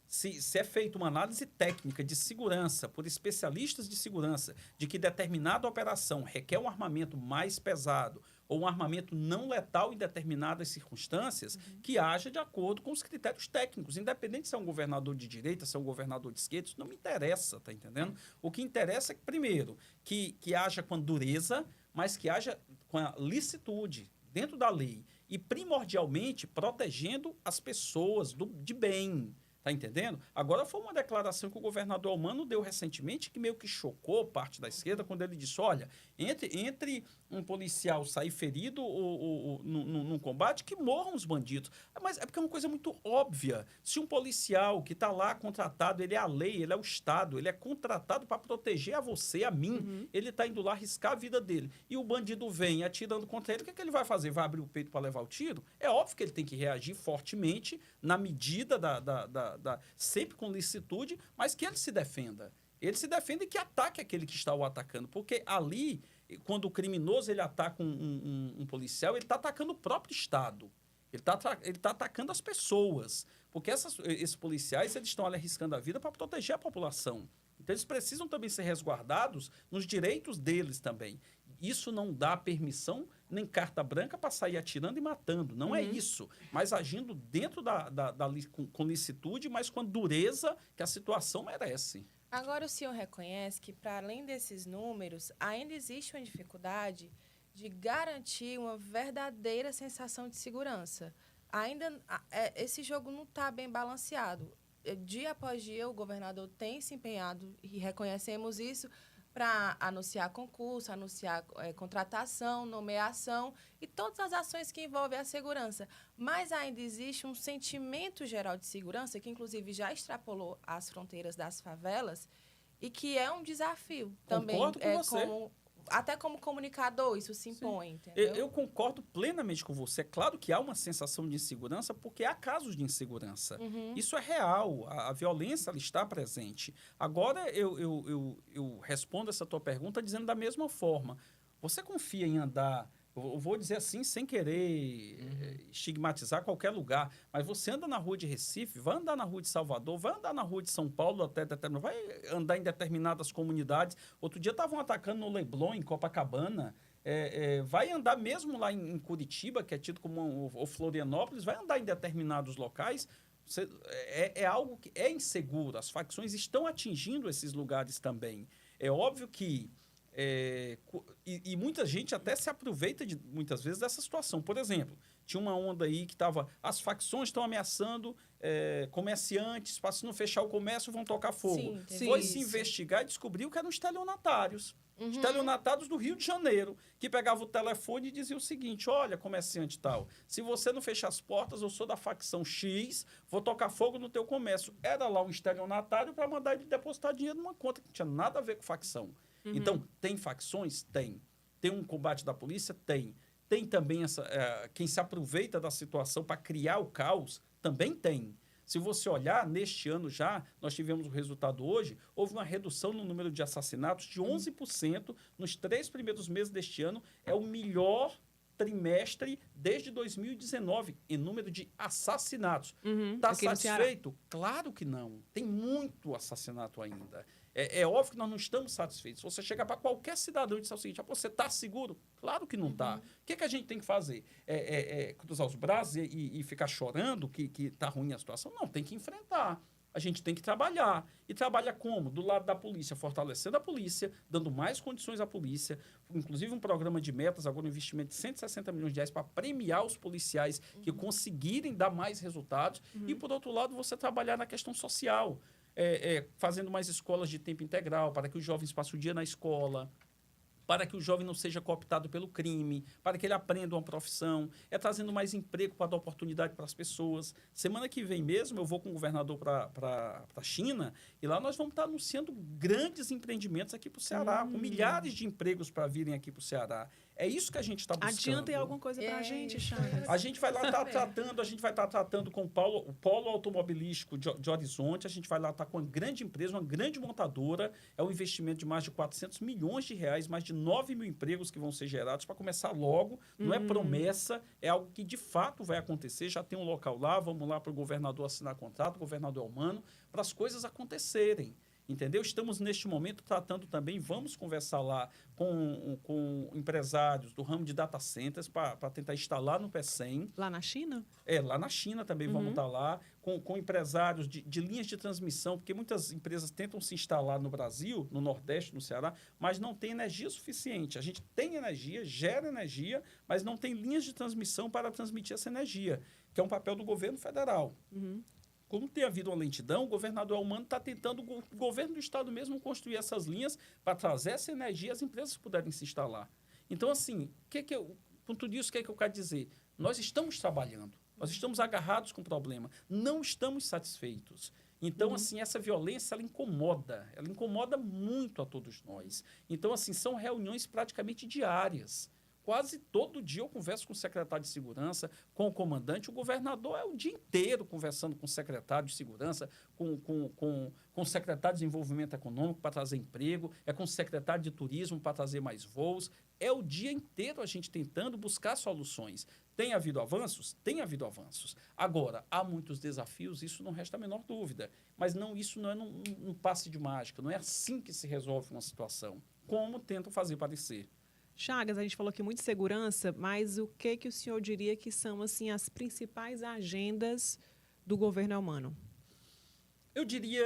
Se é feita uma análise técnica de segurança por especialistas de segurança de que determinada operação requer um armamento mais pesado ou um armamento não letal em determinadas circunstâncias, que haja de acordo com os critérios técnicos, independente se é um governador de direita, se é um governador de esquerda, isso não me interessa, tá entendendo? O que interessa é, primeiro, que haja com a dureza, mas que haja com a licitude dentro da lei e, primordialmente, protegendo as pessoas de bem. Tá entendendo? Agora, foi uma declaração que o governador Elmano deu recentemente que meio que chocou parte da esquerda quando ele disse, olha, entre um policial sair ferido num combate, que morram os bandidos. Mas é porque é uma coisa muito óbvia. Se um policial que está lá contratado, ele é a lei, ele é o Estado, ele é contratado para proteger a você, a mim, ele está indo lá arriscar a vida dele. E o bandido vem atirando contra ele, o que ele vai fazer? Vai abrir o peito para levar o tiro? É óbvio que ele tem que reagir fortemente na medida sempre com licitude, mas que ele se defenda. Ele se defende e que ataque aquele que está o atacando. Porque ali, quando o criminoso ele ataca um policial, ele está atacando o próprio Estado. Ele está atacando as pessoas. Porque esses policiais eles estão ali arriscando a vida para proteger a população. Então, eles precisam também ser resguardados nos direitos deles também. Isso não dá permissão nem carta branca para sair atirando e matando. Não é isso. Mas agindo dentro com licitude, mas com a dureza que a situação merece. Agora, o senhor reconhece que, para além desses números, ainda existe uma dificuldade de garantir uma verdadeira sensação de segurança. Ainda esse jogo não está bem balanceado. Dia após dia, o governador tem se empenhado, e reconhecemos isso, para anunciar concurso, anunciar contratação, nomeação e todas as ações que envolvem a segurança. Mas ainda existe um sentimento geral de segurança, que inclusive já extrapolou as fronteiras das favelas, e que é um desafio também. Concordo com você. Até como comunicador, isso se impõe, entendeu? Eu concordo plenamente com você. É claro que há uma sensação de insegurança, porque há casos de insegurança. Isso é real. A violência ela está presente. Agora, eu respondo essa tua pergunta dizendo da mesma forma. Você confia em andar... Eu vou dizer assim, sem querer estigmatizar qualquer lugar, mas você anda na rua de Recife, vai andar na rua de Salvador, vai andar na rua de São Paulo, vai andar em determinadas comunidades. Outro dia estavam atacando no Leblon, em Copacabana. Vai andar mesmo lá em Curitiba, que é tido como ou Florianópolis, vai andar em determinados locais. É algo que é inseguro. As facções estão atingindo esses lugares também. É óbvio que e muita gente até se aproveita muitas vezes dessa situação. Por exemplo, tinha uma onda aí que estava... As facções estão ameaçando comerciantes, para se não fechar o comércio, vão tocar fogo. Foi se investigar e descobriu que eram estelionatários. Estelionatários do Rio de Janeiro, que pegavam o telefone e diziam o seguinte: olha, comerciante tal, se você não fechar as portas, eu sou da facção X, vou tocar fogo no teu comércio. Era lá um estelionatário para mandar ele depositar dinheiro numa conta que não tinha nada a ver com facção. Então, tem facções? Tem. Tem um combate da polícia? Tem. Tem também quem se aproveita da situação para criar o caos? Também tem. Se você olhar, neste ano já, nós tivemos o resultado hoje, houve uma redução no número de assassinatos de 11% nos 3 primeiros meses deste ano. É o melhor trimestre desde 2019 em número de assassinatos. Está satisfeito? Claro que não. Tem muito assassinato ainda. É óbvio que nós não estamos satisfeitos. Se você chegar para qualquer cidadão e disser o seguinte: você está seguro? Claro que não está. O que a gente tem que fazer? Cruzar os braços e ficar chorando que está ruim a situação? Não, tem que enfrentar. A gente tem que trabalhar. E trabalha como? Do lado da polícia, fortalecendo a polícia, dando mais condições à polícia, inclusive um programa de metas, agora um investimento de 160 milhões de reais para premiar os policiais que conseguirem dar mais resultados. E, por outro lado, você trabalhar na questão social. Fazendo mais escolas de tempo integral, para que os jovens passem o dia na escola, para que o jovem não seja cooptado pelo crime, para que ele aprenda uma profissão, trazendo mais emprego para dar oportunidade para as pessoas. Semana que vem mesmo eu vou com o governador para a China, e lá nós vamos estar anunciando grandes empreendimentos aqui para o Ceará, com milhares de empregos para virem aqui para o Ceará. É isso que a gente está buscando. Adianta alguma coisa para a gente, Chagas? A gente vai lá estar tratando com o Polo Automobilístico de Horizonte, a gente vai lá estar com uma grande empresa, uma grande montadora, é um investimento de mais de 400 milhões de reais, mais de 9 mil empregos que vão ser gerados para começar logo, não é promessa, é algo que de fato vai acontecer, já tem um local lá, vamos lá para o governador assinar contrato, o governador é humano, para as coisas acontecerem. Entendeu? Estamos, neste momento, tratando também, vamos conversar lá com empresários do ramo de data centers para tentar instalar no PECEM. Lá na China? Lá na China também vamos estar lá, com empresários de linhas de transmissão, porque muitas empresas tentam se instalar no Brasil, no Nordeste, no Ceará, mas não tem energia suficiente. A gente tem energia, gera energia, mas não tem linhas de transmissão para transmitir essa energia, que é um papel do governo federal. Como tem havido uma lentidão, o governador Elmano está tentando, o governo do estado mesmo, construir essas linhas para trazer essa energia e as empresas puderem se instalar. Então, assim, com tudo isso, o que eu quero dizer? Nós estamos trabalhando, nós estamos agarrados com o problema, não estamos satisfeitos. Então, assim, essa violência, ela incomoda muito a todos nós. Então, assim, são reuniões praticamente diárias, quase todo dia eu converso com o secretário de segurança, com o comandante. O governador é o dia inteiro conversando com o secretário de segurança, com o secretário de desenvolvimento econômico para trazer emprego, é com o secretário de turismo para trazer mais voos. É o dia inteiro a gente tentando buscar soluções. Tem havido avanços? Tem havido avanços. Agora, há muitos desafios, isso não resta a menor dúvida. Mas isso não é um passe de mágica, não é assim que se resolve uma situação, como tentam fazer parecer. Chagas, a gente falou aqui muito de segurança, mas o que o senhor diria que são assim, as principais agendas do governo Elmano? Eu diria,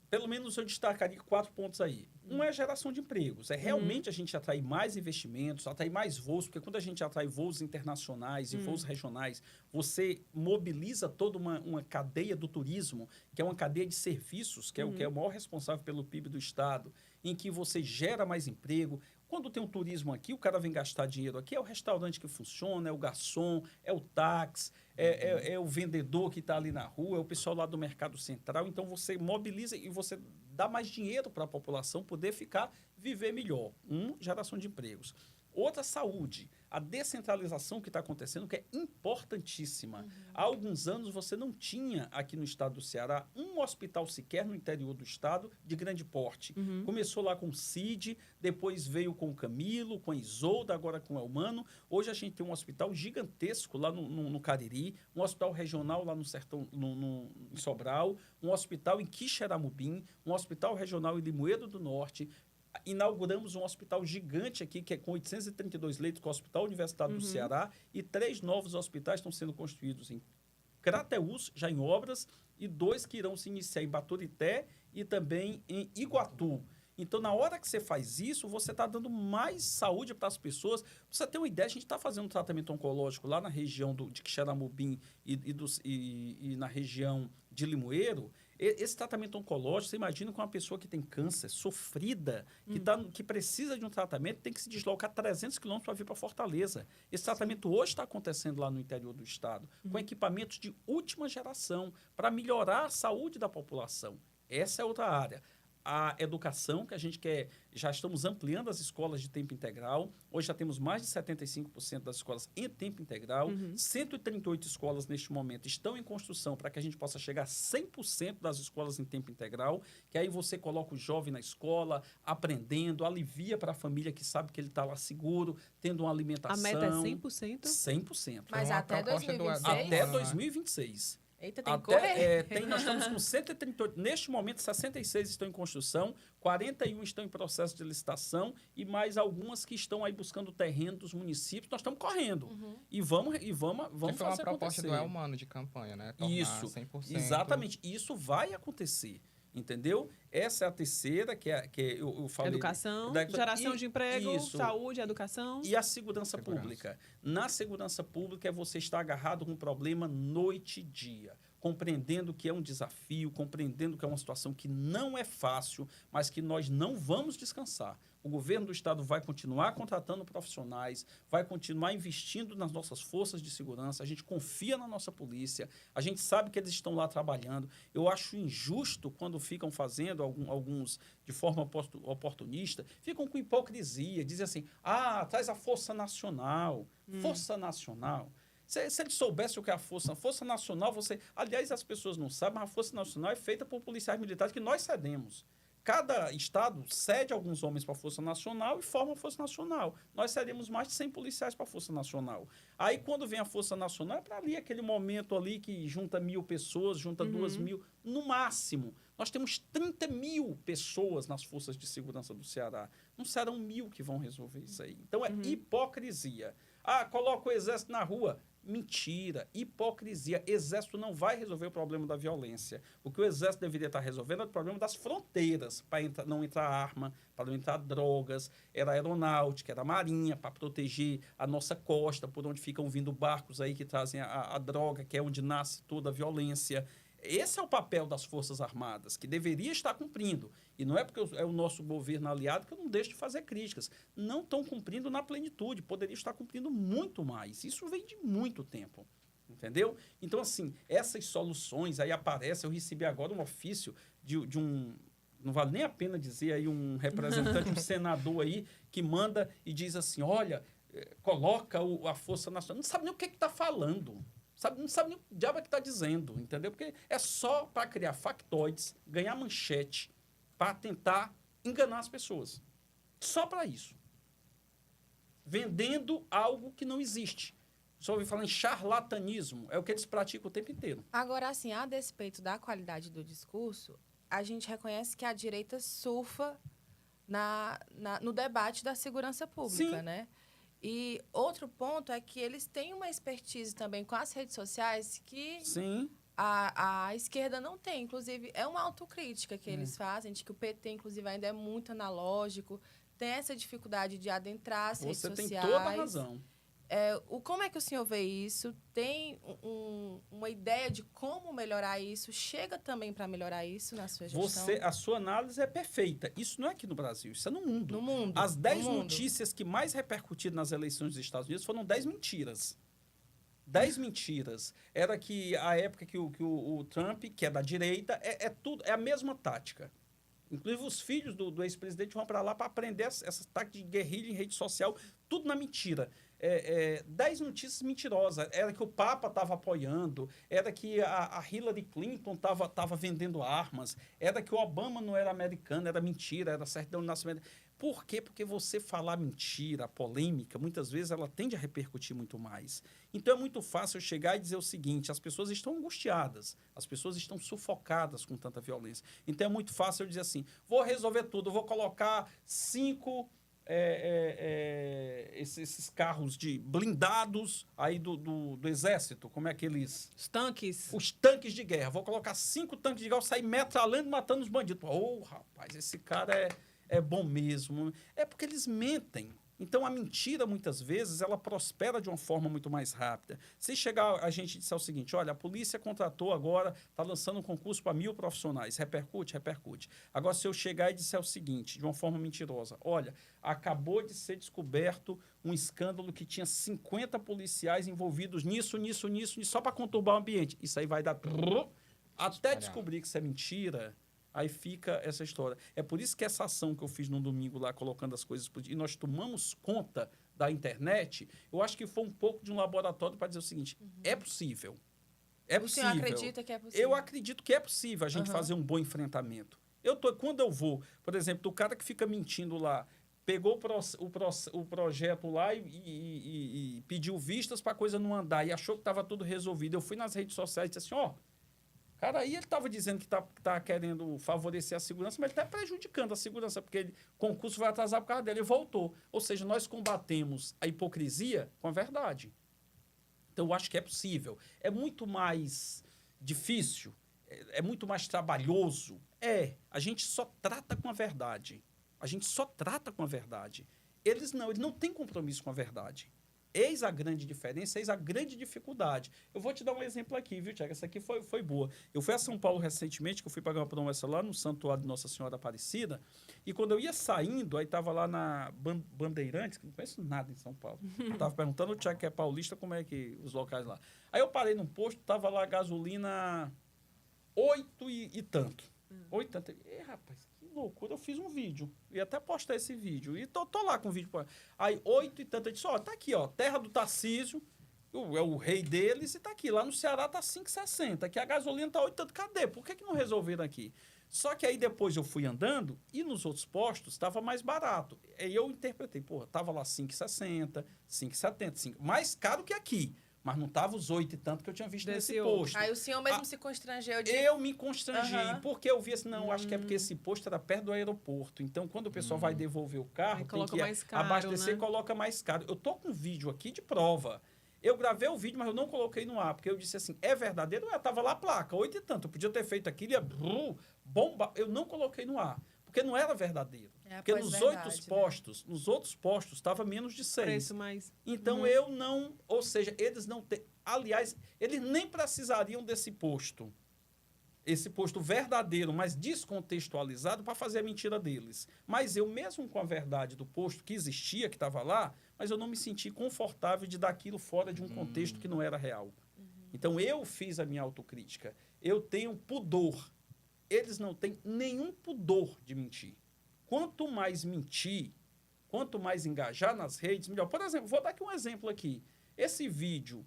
pelo menos eu destacaria 4 pontos aí. Um é a geração de empregos, é realmente a gente atrair mais investimentos, atrair mais voos, porque quando a gente atrai voos internacionais e voos regionais, você mobiliza toda uma cadeia do turismo, que é uma cadeia de serviços, que é o maior responsável pelo PIB do Estado, em que você gera mais emprego. Quando tem um turismo aqui, o cara vem gastar dinheiro aqui, é o restaurante que funciona, é o garçom, é o táxi, é o vendedor que está ali na rua, é o pessoal lá do Mercado Central. Então, você mobiliza e você dá mais dinheiro para a população poder viver melhor. Geração de empregos. Outra, saúde. A descentralização que está acontecendo, que é importantíssima. Há alguns anos você não tinha aqui no estado do Ceará um hospital sequer no interior do estado de grande porte. Começou lá com o CID, depois veio com o Camilo, com a Isolda, agora com o Elmano. Hoje a gente tem um hospital gigantesco lá no Cariri, um hospital regional lá no Sertão, em Sobral, um hospital em Quixeramobim, um hospital regional em Limoeiro do Norte. Inauguramos um hospital gigante aqui, que é com 832 leitos, com o Hospital Universitário do Ceará, e 3 novos hospitais estão sendo construídos em Crateús, já em obras, e 2 que irão se iniciar em Baturité e também em Iguatu. Então, na hora que você faz isso, você está dando mais saúde para as pessoas. Pra você ter uma ideia, a gente está fazendo um tratamento oncológico lá na região de Quixeramobim e na região de Limoeiro. Esse tratamento oncológico, você imagina com uma pessoa que tem câncer, sofrida, que precisa de um tratamento, tem que se deslocar 300 quilômetros para vir para Fortaleza. Esse tratamento hoje está acontecendo lá no interior do estado, com equipamentos de última geração, para melhorar a saúde da população. Essa é outra área. A educação, que a gente quer, já estamos ampliando as escolas de tempo integral. Hoje já temos mais de 75% das escolas em tempo integral. 138 escolas neste momento estão em construção para que a gente possa chegar a 100% das escolas em tempo integral, que aí você coloca o jovem na escola, aprendendo, alivia para a família que sabe que ele está lá seguro, tendo uma alimentação. A meta é 100%? 100%. Mas até 2026? Até 2026. Eita, tem que correr. Nós estamos com 138, neste momento 66 estão em construção, 41 estão em processo de licitação e mais algumas que estão aí buscando terreno dos municípios. Nós estamos correndo e vamos foi uma fazer proposta acontecer. do Elmano de campanha, né? Tornar Isso, 100%. exatamente. Isso vai acontecer. Entendeu? Essa é a terceira, que eu falei. Educação, geração de emprego, saúde, educação. E a segurança pública. Na segurança pública é você estar agarrado com um problema noite e dia, compreendendo que é um desafio, compreendendo que é uma situação que não é fácil, mas que nós não vamos descansar. O governo do estado vai continuar contratando profissionais, vai continuar investindo nas nossas forças de segurança, a gente confia na nossa polícia, a gente sabe que eles estão lá trabalhando. Eu acho injusto quando ficam fazendo, alguns de forma oportunista, ficam com hipocrisia, dizem assim, traz a Força Nacional. Força Nacional. Se ele soubesse o que é a Força Nacional, aliás, as pessoas não sabem, mas a Força Nacional é feita por policiais militares que nós cedemos. Cada estado cede alguns homens para a Força Nacional e forma a Força Nacional. Nós cedemos mais de 100 policiais para a Força Nacional. Aí, quando vem a Força Nacional, é para ali, aquele momento ali que junta 1.000 pessoas, junta 2.000, no máximo. Nós temos 30.000 pessoas nas forças de segurança do Ceará. Não serão 1.000 que vão resolver isso aí. Então, é hipocrisia. Coloca o exército na rua. Mentira, hipocrisia. Exército não vai resolver o problema da violência. O que o Exército deveria estar resolvendo é o problema das fronteiras, para não entrar arma, para não entrar drogas. Era a aeronáutica, era a marinha, para proteger a nossa costa, por onde ficam vindo barcos aí que trazem a droga, que é onde nasce toda a violência. Esse é o papel das Forças Armadas, que deveria estar cumprindo. E não é porque é o nosso governo aliado que eu não deixo de fazer críticas. Não estão cumprindo na plenitude, poderia estar cumprindo muito mais. Isso vem de muito tempo, entendeu? Então, assim, essas soluções aí aparecem. Eu recebi agora um ofício de um... Não vale nem a pena dizer aí um representante, um senador aí, que manda e diz assim, olha... coloca a Força Nacional, não sabe nem o que está falando. Não sabe nem o diabo que está dizendo, entendeu? Porque é só para criar factoides, ganhar manchete, para tentar enganar as pessoas. Só para isso. Vendendo algo que não existe. Só ouvi falar em charlatanismo. É o que eles praticam o tempo inteiro. Agora, assim, a despeito da qualidade do discurso, a gente reconhece que a direita surfa no debate da segurança pública, Sim. né? E outro ponto é que eles têm uma expertise também com as redes sociais que Sim. a esquerda não tem. Inclusive, é uma autocrítica que eles fazem, de que o PT, inclusive, ainda é muito analógico, tem essa dificuldade de adentrar as redes sociais. Você tem toda a razão. Como é que o senhor vê isso? Tem uma ideia de como melhorar isso? Chega também para melhorar isso na sua gestão? A sua análise é perfeita. Isso não é aqui no Brasil, isso é no mundo. No mundo. As 10 notícias que mais repercutiram nas eleições dos Estados Unidos foram 10 mentiras. 10 mentiras. Era que a época que o Trump, que é da direita, tudo, é a mesma tática. Inclusive, os filhos do ex-presidente vão para lá para aprender essa tática de guerrilha em rede social, tudo na mentira. 10 notícias mentirosas. Era que o Papa estava apoiando, era que a Hillary Clinton estava vendendo armas, era que o Obama não era americano, era mentira, era certidão de nascimento. Por quê? Porque você falar mentira, polêmica, muitas vezes ela tende a repercutir muito mais. Então é muito fácil eu chegar e dizer o seguinte: as pessoas estão angustiadas, as pessoas estão sufocadas com tanta violência. Então é muito fácil eu dizer assim: vou resolver tudo, vou colocar 5 esses carros blindados aí do exército, como é aqueles... Os tanques. Os tanques de guerra. Vou colocar 5 tanques de guerra, sair metralhando e matando os bandidos. Rapaz, esse cara é bom mesmo. É porque eles mentem. Então, a mentira, muitas vezes, ela prospera de uma forma muito mais rápida. Se chegar a gente disser o seguinte: olha, a polícia contratou agora, está lançando um concurso para 1.000 profissionais. Repercute? Repercute. Agora, se eu chegar e disser o seguinte, de uma forma mentirosa: olha, acabou de ser descoberto um escândalo que tinha 50 policiais envolvidos nisso, só para conturbar o ambiente. Isso aí vai dar... Até descobrir que isso é mentira... Aí fica essa história. É por isso que essa ação que eu fiz no domingo lá, colocando as coisas... E nós tomamos conta da internet, eu acho que foi um pouco de um laboratório para dizer o seguinte: é possível. É possível. O senhor acredita que é possível? Eu acredito que é possível a gente fazer um bom enfrentamento. Quando eu vou, por exemplo, do cara que fica mentindo lá, pegou o projeto lá e pediu vistas para a coisa não andar e achou que estava tudo resolvido. Eu fui nas redes sociais e disse assim: cara, aí ele estava dizendo que está querendo favorecer a segurança, mas ele está prejudicando a segurança, porque o concurso vai atrasar por causa dele. Ele voltou. Ou seja, nós combatemos a hipocrisia com a verdade. Então, eu acho que é possível. É muito mais difícil, é muito mais trabalhoso. A gente só trata com a verdade. A gente só trata com a verdade. Eles não têm compromisso com a verdade. Eis a grande diferença, eis a grande dificuldade. Eu vou te dar um exemplo aqui, viu, Tiago? Essa aqui foi boa. Eu fui a São Paulo recentemente, que eu fui pagar uma promessa lá no Santuário de Nossa Senhora Aparecida, e quando eu ia saindo, aí estava lá na Bandeirantes, que não conheço nada em São Paulo. Eu estava perguntando ao Tiago, que é paulista, como é que os locais lá. Aí eu parei num posto, estava lá a gasolina 8 e tanto. 8 e tanto. Rapaz, que loucura, eu fiz um vídeo. E até postar esse vídeo. E tô lá com o vídeo. Aí, 8 e tanto. Eu disse: tá aqui, terra do Tarcísio, é o rei deles, e tá aqui. Lá no Ceará tá 5,60. Aqui a gasolina tá 8 e tanto. Cadê? Por que não resolveram aqui? Só que aí depois eu fui andando e nos outros postos estava mais barato. Aí eu interpretei: tava lá 5,60, 5,70, mais caro que aqui. Mas não estava os 8 e tanto que eu tinha visto nesse posto. Aí o senhor mesmo se constrangeu de... Eu me constrangi, porque eu vi assim: não, acho que é porque esse posto era perto do aeroporto. Então, quando o pessoal vai devolver o carro, tem que mais caro, abastecer, coloca mais caro. Eu tô com um vídeo aqui de prova. Eu gravei o vídeo, mas eu não coloquei no ar, porque eu disse assim: é verdadeiro? Estava lá a placa, 8 e tanto. Eu podia ter feito aquilo, ia bomba. Eu não coloquei no ar, porque não era verdadeiro. Porque nos outros postos estava menos de 6. Preço mais. Então, eu não... Ou seja, eles não têm... Aliás, eles nem precisariam desse posto. Esse posto verdadeiro, mas descontextualizado, para fazer a mentira deles. Mas eu, mesmo com a verdade do posto que existia, que estava lá, mas eu não me senti confortável de dar aquilo fora de um contexto que não era real. Então, eu fiz a minha autocrítica. Eu tenho pudor. Eles não têm nenhum pudor de mentir. Quanto mais mentir, Quanto mais engajar nas redes, melhor. Por exemplo, vou dar aqui um exemplo aqui. Esse vídeo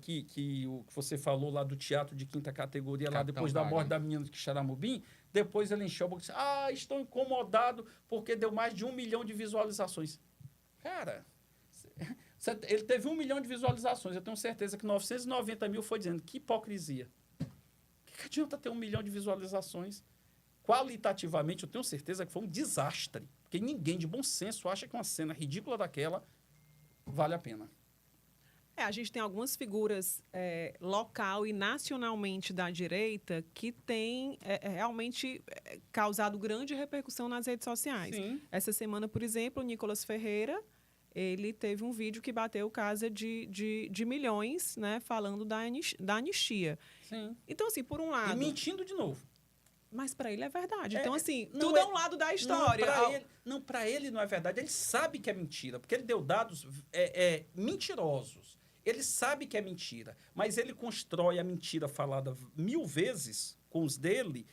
que você falou lá do teatro de quinta categoria, lá depois da morte da menina de Quixaramubim, depois ele encheu a boca e disse, estou incomodado porque deu mais de 1 milhão de visualizações. Cara, ele teve 1 milhão de visualizações. Eu tenho certeza que 990 mil foi dizendo, que hipocrisia. Que adianta ter 1 milhão de visualizações? Qualitativamente, eu tenho certeza que foi um desastre. Porque ninguém de bom senso acha que uma cena ridícula daquela vale a pena. A gente tem algumas figuras local e nacionalmente da direita que têm realmente causado grande repercussão nas redes sociais. Sim. Essa semana, por exemplo, o Nicolas Ferreira, ele teve um vídeo que bateu casa de milhões, né, falando da anistia. Sim. Então, assim, por um lado... E mentindo de novo. Mas para ele é verdade. Então, assim, não tudo é um lado da história. Para ele não é verdade. Ele sabe que é mentira, porque ele deu dados mentirosos. Ele sabe que é mentira, mas ele constrói a mentira falada 1000 vezes com os dele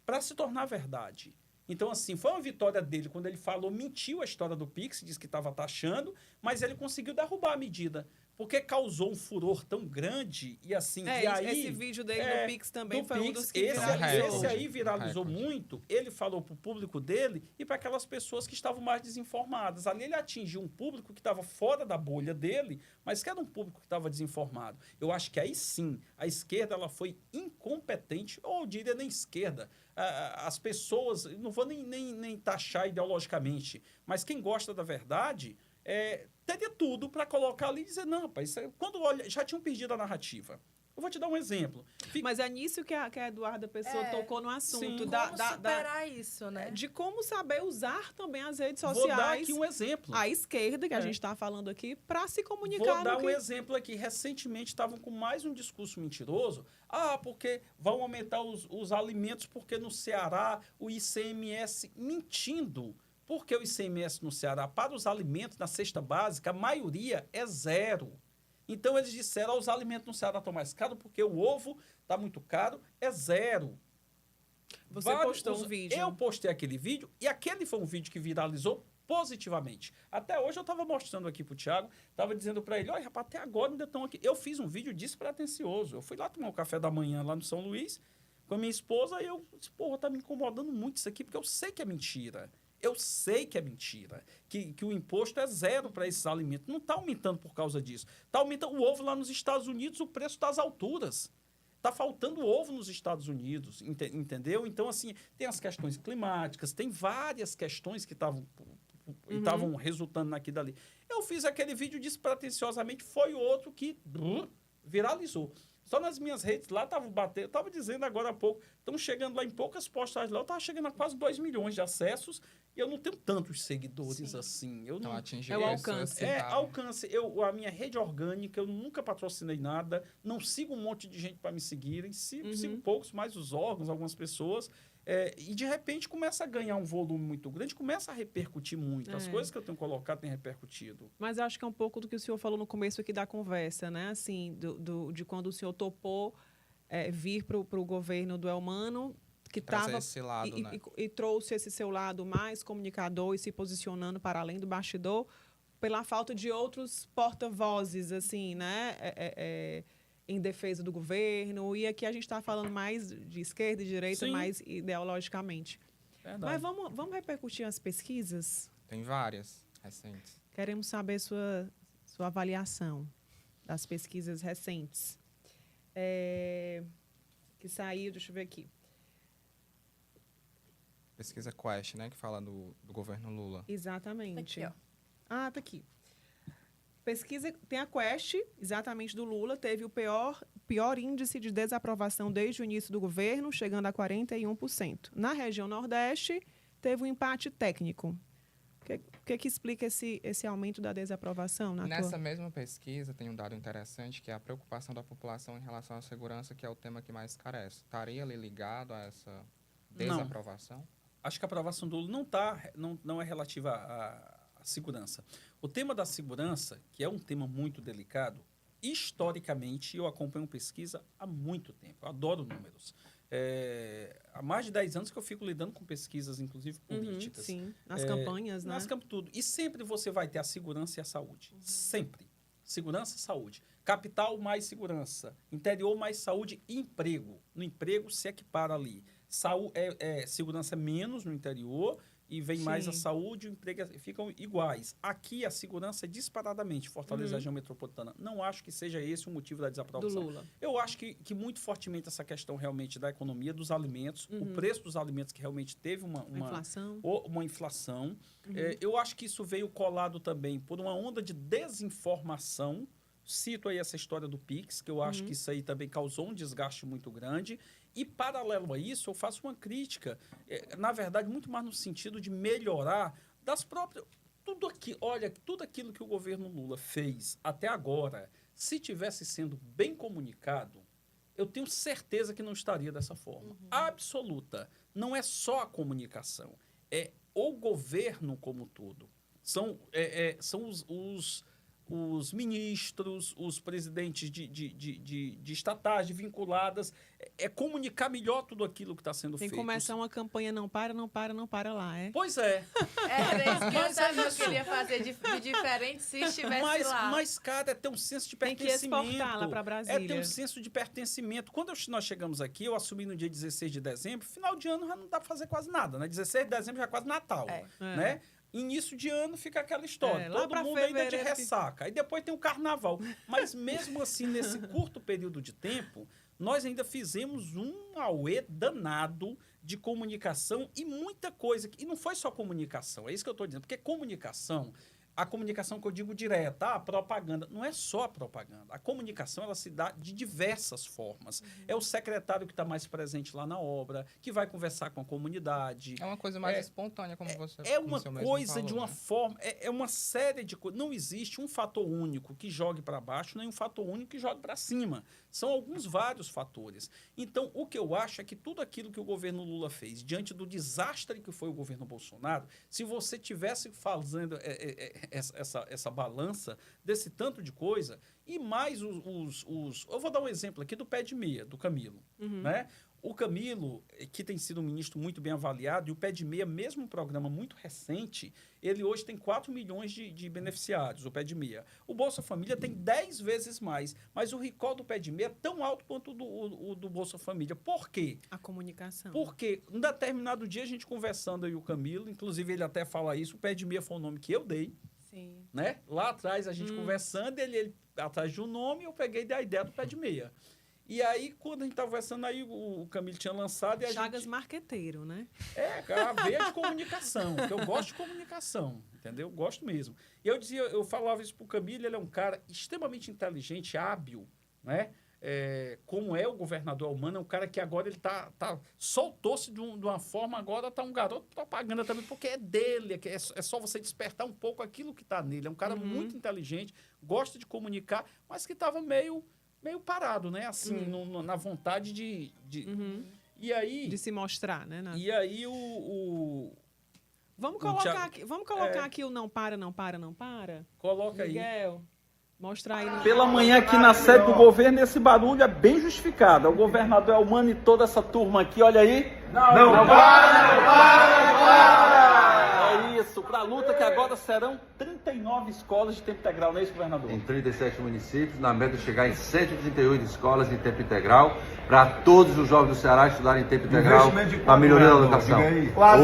para se tornar verdade. Então, assim, foi uma vitória dele quando ele falou, mentiu a história do Pix, disse que estava taxando, mas ele conseguiu derrubar a medida. Porque causou um furor tão grande e assim... e aí, esse vídeo dele do Pix também foi um dos que esse aí viralizou muito. Ele falou para o público dele e para aquelas pessoas que estavam mais desinformadas. Ali ele atingiu um público que estava fora da bolha dele, mas que era um público que estava desinformado. Eu acho que aí sim, a esquerda ela foi incompetente, ou eu diria nem esquerda. As pessoas, não vou nem taxar ideologicamente, mas quem gosta da verdade... teria tudo para colocar ali e dizer, não, rapaz, quando olha, já tinham perdido a narrativa. Eu vou te dar um exemplo. Mas é nisso que a Eduarda Pessoa tocou no assunto. Sim. Como superar isso, né? De como saber usar também as redes sociais. Vou dar aqui um exemplo. A esquerda, que a gente está falando aqui, para se comunicar. Vou dar um exemplo aqui. Recentemente estavam com mais um discurso mentiroso. Porque vão aumentar os alimentos porque no Ceará o ICMS mentindo. Porque o ICMS no Ceará, para os alimentos na cesta básica, a maioria é 0. Então, eles disseram, os alimentos no Ceará estão mais caros porque o ovo está muito caro, é 0. Você postou um vídeo. Eu postei aquele vídeo e aquele foi um vídeo que viralizou positivamente. Até hoje eu estava mostrando aqui para o Thiago, estava dizendo para ele, olha, rapaz, até agora ainda estão aqui. Eu fiz um vídeo despretensioso. Eu fui lá tomar um café da manhã lá no São Luís com a minha esposa e eu disse, tá me incomodando muito isso aqui porque eu sei que é mentira. Eu sei que é mentira, que o imposto é 0 para esses alimentos. Não está aumentando por causa disso. Está aumentando o ovo lá nos Estados Unidos, o preço está às alturas. Está faltando ovo nos Estados Unidos, entendeu? Então, assim, tem as questões climáticas, tem várias questões que estavam resultando naquilo dali. Eu fiz aquele vídeo despretensiosamente, foi outro que viralizou. Só nas minhas redes lá estavam batendo, estava dizendo agora há pouco, estão chegando lá em poucas postagens lá, eu estava chegando a quase 2 milhões de acessos e eu não tenho tantos seguidores assim. Eu não atingiu o alcance. Alcance. A minha rede orgânica, eu nunca patrocinei nada, não sigo um monte de gente para me seguirem, sigo poucos, mais os órgãos, algumas pessoas. E de repente começa a ganhar um volume muito grande, começa a repercutir muito. As coisas que eu tenho colocado têm repercutido. Mas acho que é um pouco do que o senhor falou no começo aqui da conversa, né? Assim, de quando o senhor topou vir para o governo do Elmano, que estava e trouxe esse seu lado mais comunicador e se posicionando para além do bastidor, pela falta de outros porta-vozes, assim, né? Em defesa do governo, e aqui a gente está falando mais de esquerda e direita, mais ideologicamente. Verdade. Mas vamos repercutir as pesquisas? Tem várias recentes. Queremos saber sua avaliação das pesquisas recentes. Que saiu, deixa eu ver aqui. Pesquisa Quest, né, que fala do governo Lula. Exatamente. Aqui, ó. Tá aqui. Pesquisa, tem a Quest, exatamente do Lula, teve o pior índice de desaprovação desde o início do governo, chegando a 41%. Na região Nordeste, teve um empate técnico. O que explica esse aumento da desaprovação? Nessa mesma pesquisa, tem um dado interessante, que é a preocupação da população em relação à segurança, que é o tema que mais carece. Estaria ali ligado a essa desaprovação? Não. Acho que a aprovação do Lula não é relativa à segurança. O tema da segurança, que é um tema muito delicado, historicamente, eu acompanho pesquisa há muito tempo. Eu adoro números. há mais de 10 anos que eu fico lidando com pesquisas, inclusive políticas. Sim, nas campanhas, né? Nas campanhas, tudo. E sempre você vai ter a segurança e a saúde. Sempre. Segurança e saúde. Capital mais segurança. Interior mais saúde e emprego. No emprego se equipara ali. Segurança menos no interior e vem mais a saúde e o emprego ficam iguais. Aqui a segurança é disparadamente Fortaleza região metropolitana. Não acho que seja esse o motivo da desaprovação. Do Lula. Eu acho que muito fortemente essa questão realmente da economia, dos alimentos, o preço dos alimentos que realmente teve uma inflação. Eu acho que isso veio colado também por uma onda de desinformação. Cito aí essa história do Pix, que eu acho que isso aí também causou um desgaste muito grande. E, paralelo a isso, eu faço uma crítica, na verdade, muito mais no sentido de melhorar das próprias... Tudo aquilo que o governo Lula fez até agora, se tivesse sendo bem comunicado, eu tenho certeza que não estaria dessa forma. Absoluta. Não é só a comunicação, é o governo como todo. São os ministros, os presidentes de estatais, de vinculadas, comunicar melhor tudo aquilo que está sendo feito. Tem que começar uma campanha não para lá, é? Pois é. Era isso que eu queria fazer de diferente se estivesse lá. Mas, cara, é ter um senso de pertencimento. Tem que exportá-la para Brasília. É ter um senso de pertencimento. Quando nós chegamos aqui, eu assumi no dia 16 de dezembro, final de ano já não dá para fazer quase nada, né? 16 de dezembro já é quase Natal, né? Início de ano fica aquela história. Todo mundo ainda de ressaca. Aí depois tem o carnaval. Mas mesmo assim, nesse curto período de tempo, nós ainda fizemos um auê danado de comunicação e muita coisa. E não foi só comunicação, é isso que eu estou dizendo. Porque a comunicação que eu digo direta, a propaganda, não é só a propaganda. A comunicação, ela se dá de diversas formas. É o secretário que está mais presente lá na obra, que vai conversar com a comunidade. É uma coisa mais espontânea, como você É uma coisa falou, de uma forma... É uma série de coisas. Não existe um fator único que jogue para baixo, nem um fator único que jogue para cima. São vários fatores. Então, o que eu acho é que tudo aquilo que o governo Lula fez, diante do desastre que foi o governo Bolsonaro, se você tivesse fazendo essa balança desse tanto de coisa, e mais eu vou dar um exemplo aqui do pé de meia, do Camilo, né? O Camilo, que tem sido um ministro muito bem avaliado, e o Pé de Meia, mesmo um programa muito recente, ele hoje tem 4 milhões de beneficiários, o Pé de Meia. O Bolsa Família tem 10 vezes mais, mas o recall do Pé de Meia é tão alto quanto o do Bolsa Família. Por quê? A comunicação. Porque, em determinado dia, a gente conversando aí o Camilo, inclusive ele até fala isso, o Pé de Meia foi o nome que eu dei. Sim. Né? Lá atrás, a gente conversando, ele atrás de um nome, eu peguei da ideia do Pé de Meia. E aí, quando a gente estava conversando, aí o Camilo tinha lançado e a Chagas gente... marqueteiro, né? A veia de comunicação, que eu gosto de comunicação, entendeu? Gosto mesmo. E eu falava isso pro Camilo, ele é um cara extremamente inteligente, hábil, né? Como é o governador Elmano, é um cara que agora ele soltou-se de uma forma, agora tá um garoto propaganda também, porque é dele, é só você despertar um pouco aquilo que tá nele. É um cara muito inteligente, gosta de comunicar, mas que estava meio parado, né? Assim, na vontade de e aí... De se mostrar, né? E aí Vamos colocar aqui o não para. Coloca aí. Miguel, mostra aí. Pela manhã aqui na sede do governo, esse barulho é bem justificado. É o governador Elmano e toda essa turma aqui, olha aí. Não para! É isso, para a luta que agora serão 39 escolas de tempo integral, não é isso, governador? Em 37 municípios, na meta de chegar em 138 escolas de tempo integral, para todos os jovens do Ceará estudarem em tempo integral, para a melhoria da educação.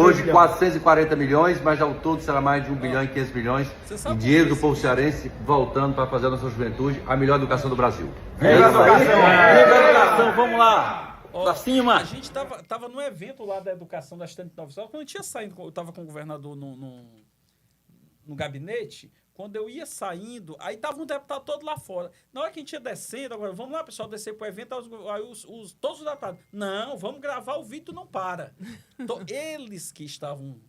Hoje, 440 milhões, mas ao todo será mais de 1 bilhão e 500 milhões em dinheiro do povo cearense voltando para fazer a nossa juventude a melhor educação do Brasil. É isso aí. Viva a educação, vamos lá. Pra cima. A gente tava no evento lá da educação das 39 escolas, quando eu tinha saído, eu estava com o governador no gabinete, quando eu ia saindo, aí tava um deputado todo lá fora. Na hora que a gente ia descendo, agora, vamos lá, pessoal, descer pro evento, aí todos os deputados, não, vamos gravar o vídeo não para. Então, eles que estavam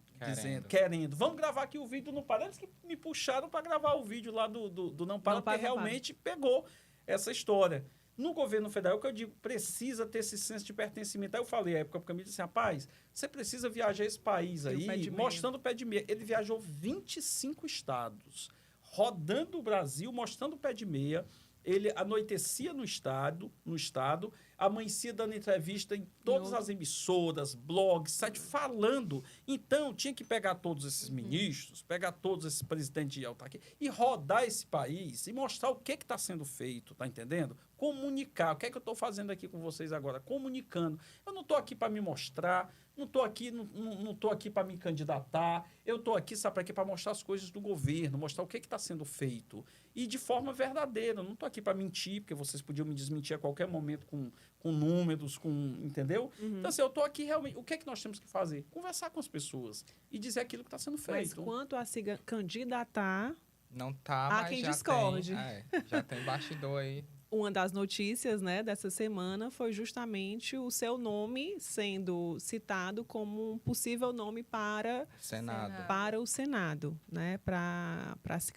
querendo, vamos gravar aqui o vídeo não para. Eles que me puxaram para gravar o vídeo lá do não para, porque realmente pegou essa história. No governo federal, que eu digo, precisa ter esse senso de pertencimento. Aí eu falei, à época, para o Camilo, disse, rapaz, você precisa viajar esse país aí, mostrando o pé de meia. Ele viajou 25 estados, rodando o Brasil, mostrando o pé de meia. Ele anoitecia no estado, amanhecia dando entrevista em todas as emissoras, blogs, site, falando. Então, tinha que pegar todos esses ministros, pegar todos esses presidentes de autarquia e rodar esse país e mostrar o que está sendo feito, tá entendendo? Comunicar. O que é que eu estou fazendo aqui com vocês agora? Comunicando. Eu não estou aqui para me mostrar, não estou aqui para me candidatar, eu estou aqui, sabe para quê? Para mostrar as coisas do governo, mostrar o que está sendo feito. E de forma verdadeira. Eu não estou aqui para mentir, porque vocês podiam me desmentir a qualquer momento com números, entendeu? Então, assim, eu estou aqui realmente... O que é que nós temos que fazer? Conversar com as pessoas e dizer aquilo que está sendo feito. Mas quanto a se candidatar... Não tá, há mas quem já discorde. Já tem bastidor aí. Uma das notícias, né, dessa semana foi justamente o seu nome sendo citado como um possível nome para o Senado, né, para se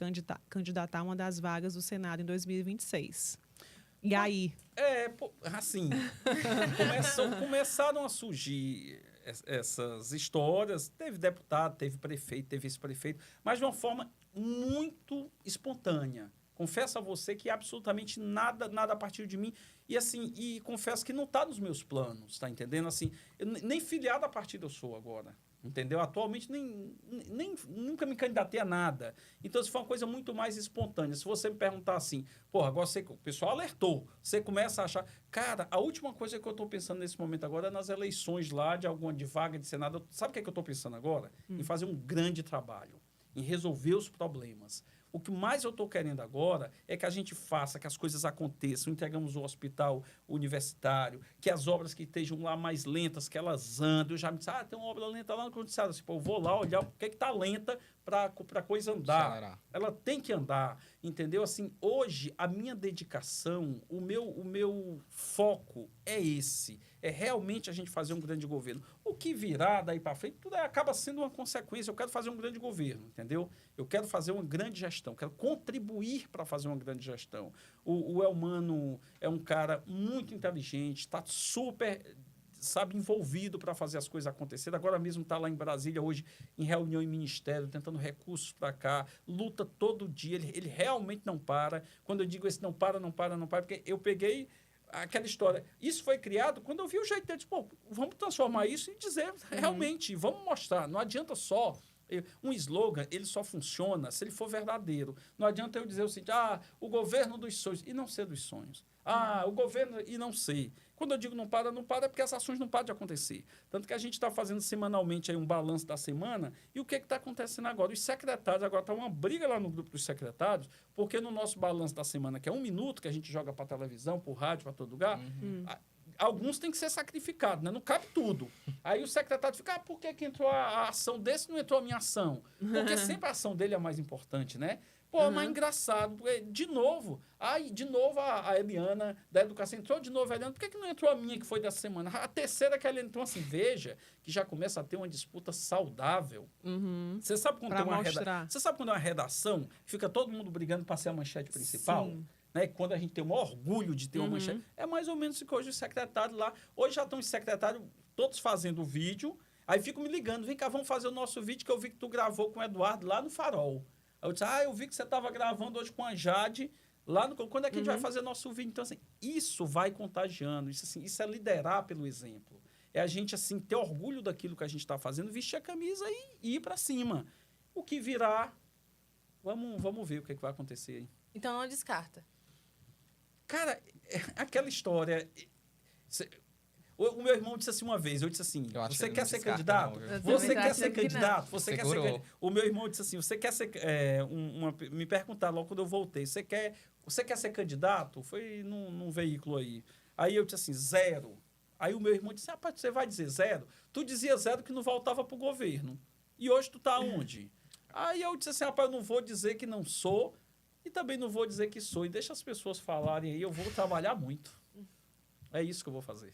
candidatar a uma das vagas do Senado em 2026. E aí? Assim, começaram a surgir essas histórias. Teve deputado, teve prefeito, teve vice-prefeito, mas de uma forma muito espontânea. Confesso a você que absolutamente nada a partir de mim. E assim, confesso que não está nos meus planos, tá entendendo? Assim, nem filiado a partido eu sou agora, entendeu? Atualmente nunca me candidatei a nada. Então, isso foi uma coisa muito mais espontânea. Se você me perguntar assim, agora o pessoal alertou, você começa a achar... Cara, a última coisa que eu estou pensando nesse momento agora é nas eleições lá de vaga de Senado. Sabe o que é que eu estou pensando agora? Em fazer um grande trabalho, em resolver os problemas. O que mais eu estou querendo agora é que a gente faça, que as coisas aconteçam, entregamos o hospital universitário, que as obras que estejam lá mais lentas, que elas andem. Eu já me disse, tem uma obra lenta lá no noticiário. Assim, eu vou lá olhar o que está lenta para a coisa andar. Acelerar. Ela tem que andar, entendeu? Assim, hoje, a minha dedicação, o meu foco é esse. É realmente a gente fazer um grande governo. O que virá daí para frente, tudo acaba sendo uma consequência. Eu quero fazer um grande governo, entendeu? Eu quero fazer uma grande gestão, quero contribuir para fazer uma grande gestão. O Elmano é um cara muito inteligente, está super, envolvido para fazer as coisas acontecerem. Agora mesmo está lá em Brasília, hoje, em reunião em ministério, tentando recursos para cá, luta todo dia, ele realmente não para. Quando eu digo esse não para, porque eu peguei aquela história. Isso foi criado quando eu vi o jeito dele. Vamos transformar isso e dizer realmente, vamos mostrar. Não adianta só... Um slogan, ele só funciona se ele for verdadeiro. Não adianta eu dizer o seguinte, o governo dos sonhos, e não ser dos sonhos. O governo, e não ser. Quando eu digo não para é porque essas ações não param de acontecer. Tanto que a gente está fazendo semanalmente aí um balanço da semana, e o que está acontecendo agora? Os secretários, agora está uma briga lá no grupo dos secretários, porque no nosso balanço da semana, que é 1 minuto, que a gente joga para televisão, para rádio, para todo lugar, alguns têm que ser sacrificados, né? Não cabe tudo. Aí o secretário fica, por que entrou a ação desse e não entrou a minha ação? Porque sempre a ação dele é mais importante, né? Mas engraçado, porque, de novo a Eliana da Educação entrou de novo a Eliana, por que não entrou a minha, que foi dessa semana? A terceira que ela entrou, assim, veja que já começa a ter uma disputa saudável. Você sabe quando você sabe quando é uma redação, fica todo mundo brigando para ser a manchete principal? Sim. Né? Quando a gente tem o maior orgulho de ter uma manchete, é mais ou menos isso que hoje os secretários lá... Hoje já estão os secretários todos fazendo o vídeo, aí ficam me ligando, vem cá, vamos fazer o nosso vídeo que eu vi que tu gravou com o Eduardo lá no Farol. Aí eu disse, eu vi que você estava gravando hoje com a Jade lá no... Quando é que a gente vai fazer nosso vídeo? Então, assim, isso vai contagiando, isso é liderar pelo exemplo. É a gente, assim, ter orgulho daquilo que a gente está fazendo, vestir a camisa e ir para cima. O que virá, vamos ver o que vai acontecer aí. Então, não descarta. Cara, aquela história... O meu irmão disse assim uma vez, eu disse assim, você quer ser candidato? Você quer ser candidato? Você quer ser candidato? O meu irmão disse assim, você quer ser... me perguntaram logo quando eu voltei, você quer ser candidato? Foi num veículo aí. Aí eu disse assim, 0. Aí o meu irmão disse, rapaz, você vai dizer 0? Tu dizia 0 que não voltava pro governo. E hoje tu tá onde? Aí eu disse assim, rapaz, eu não vou dizer que não sou... E também não vou dizer que sou. E deixa as pessoas falarem aí, eu vou trabalhar muito. É isso que eu vou fazer.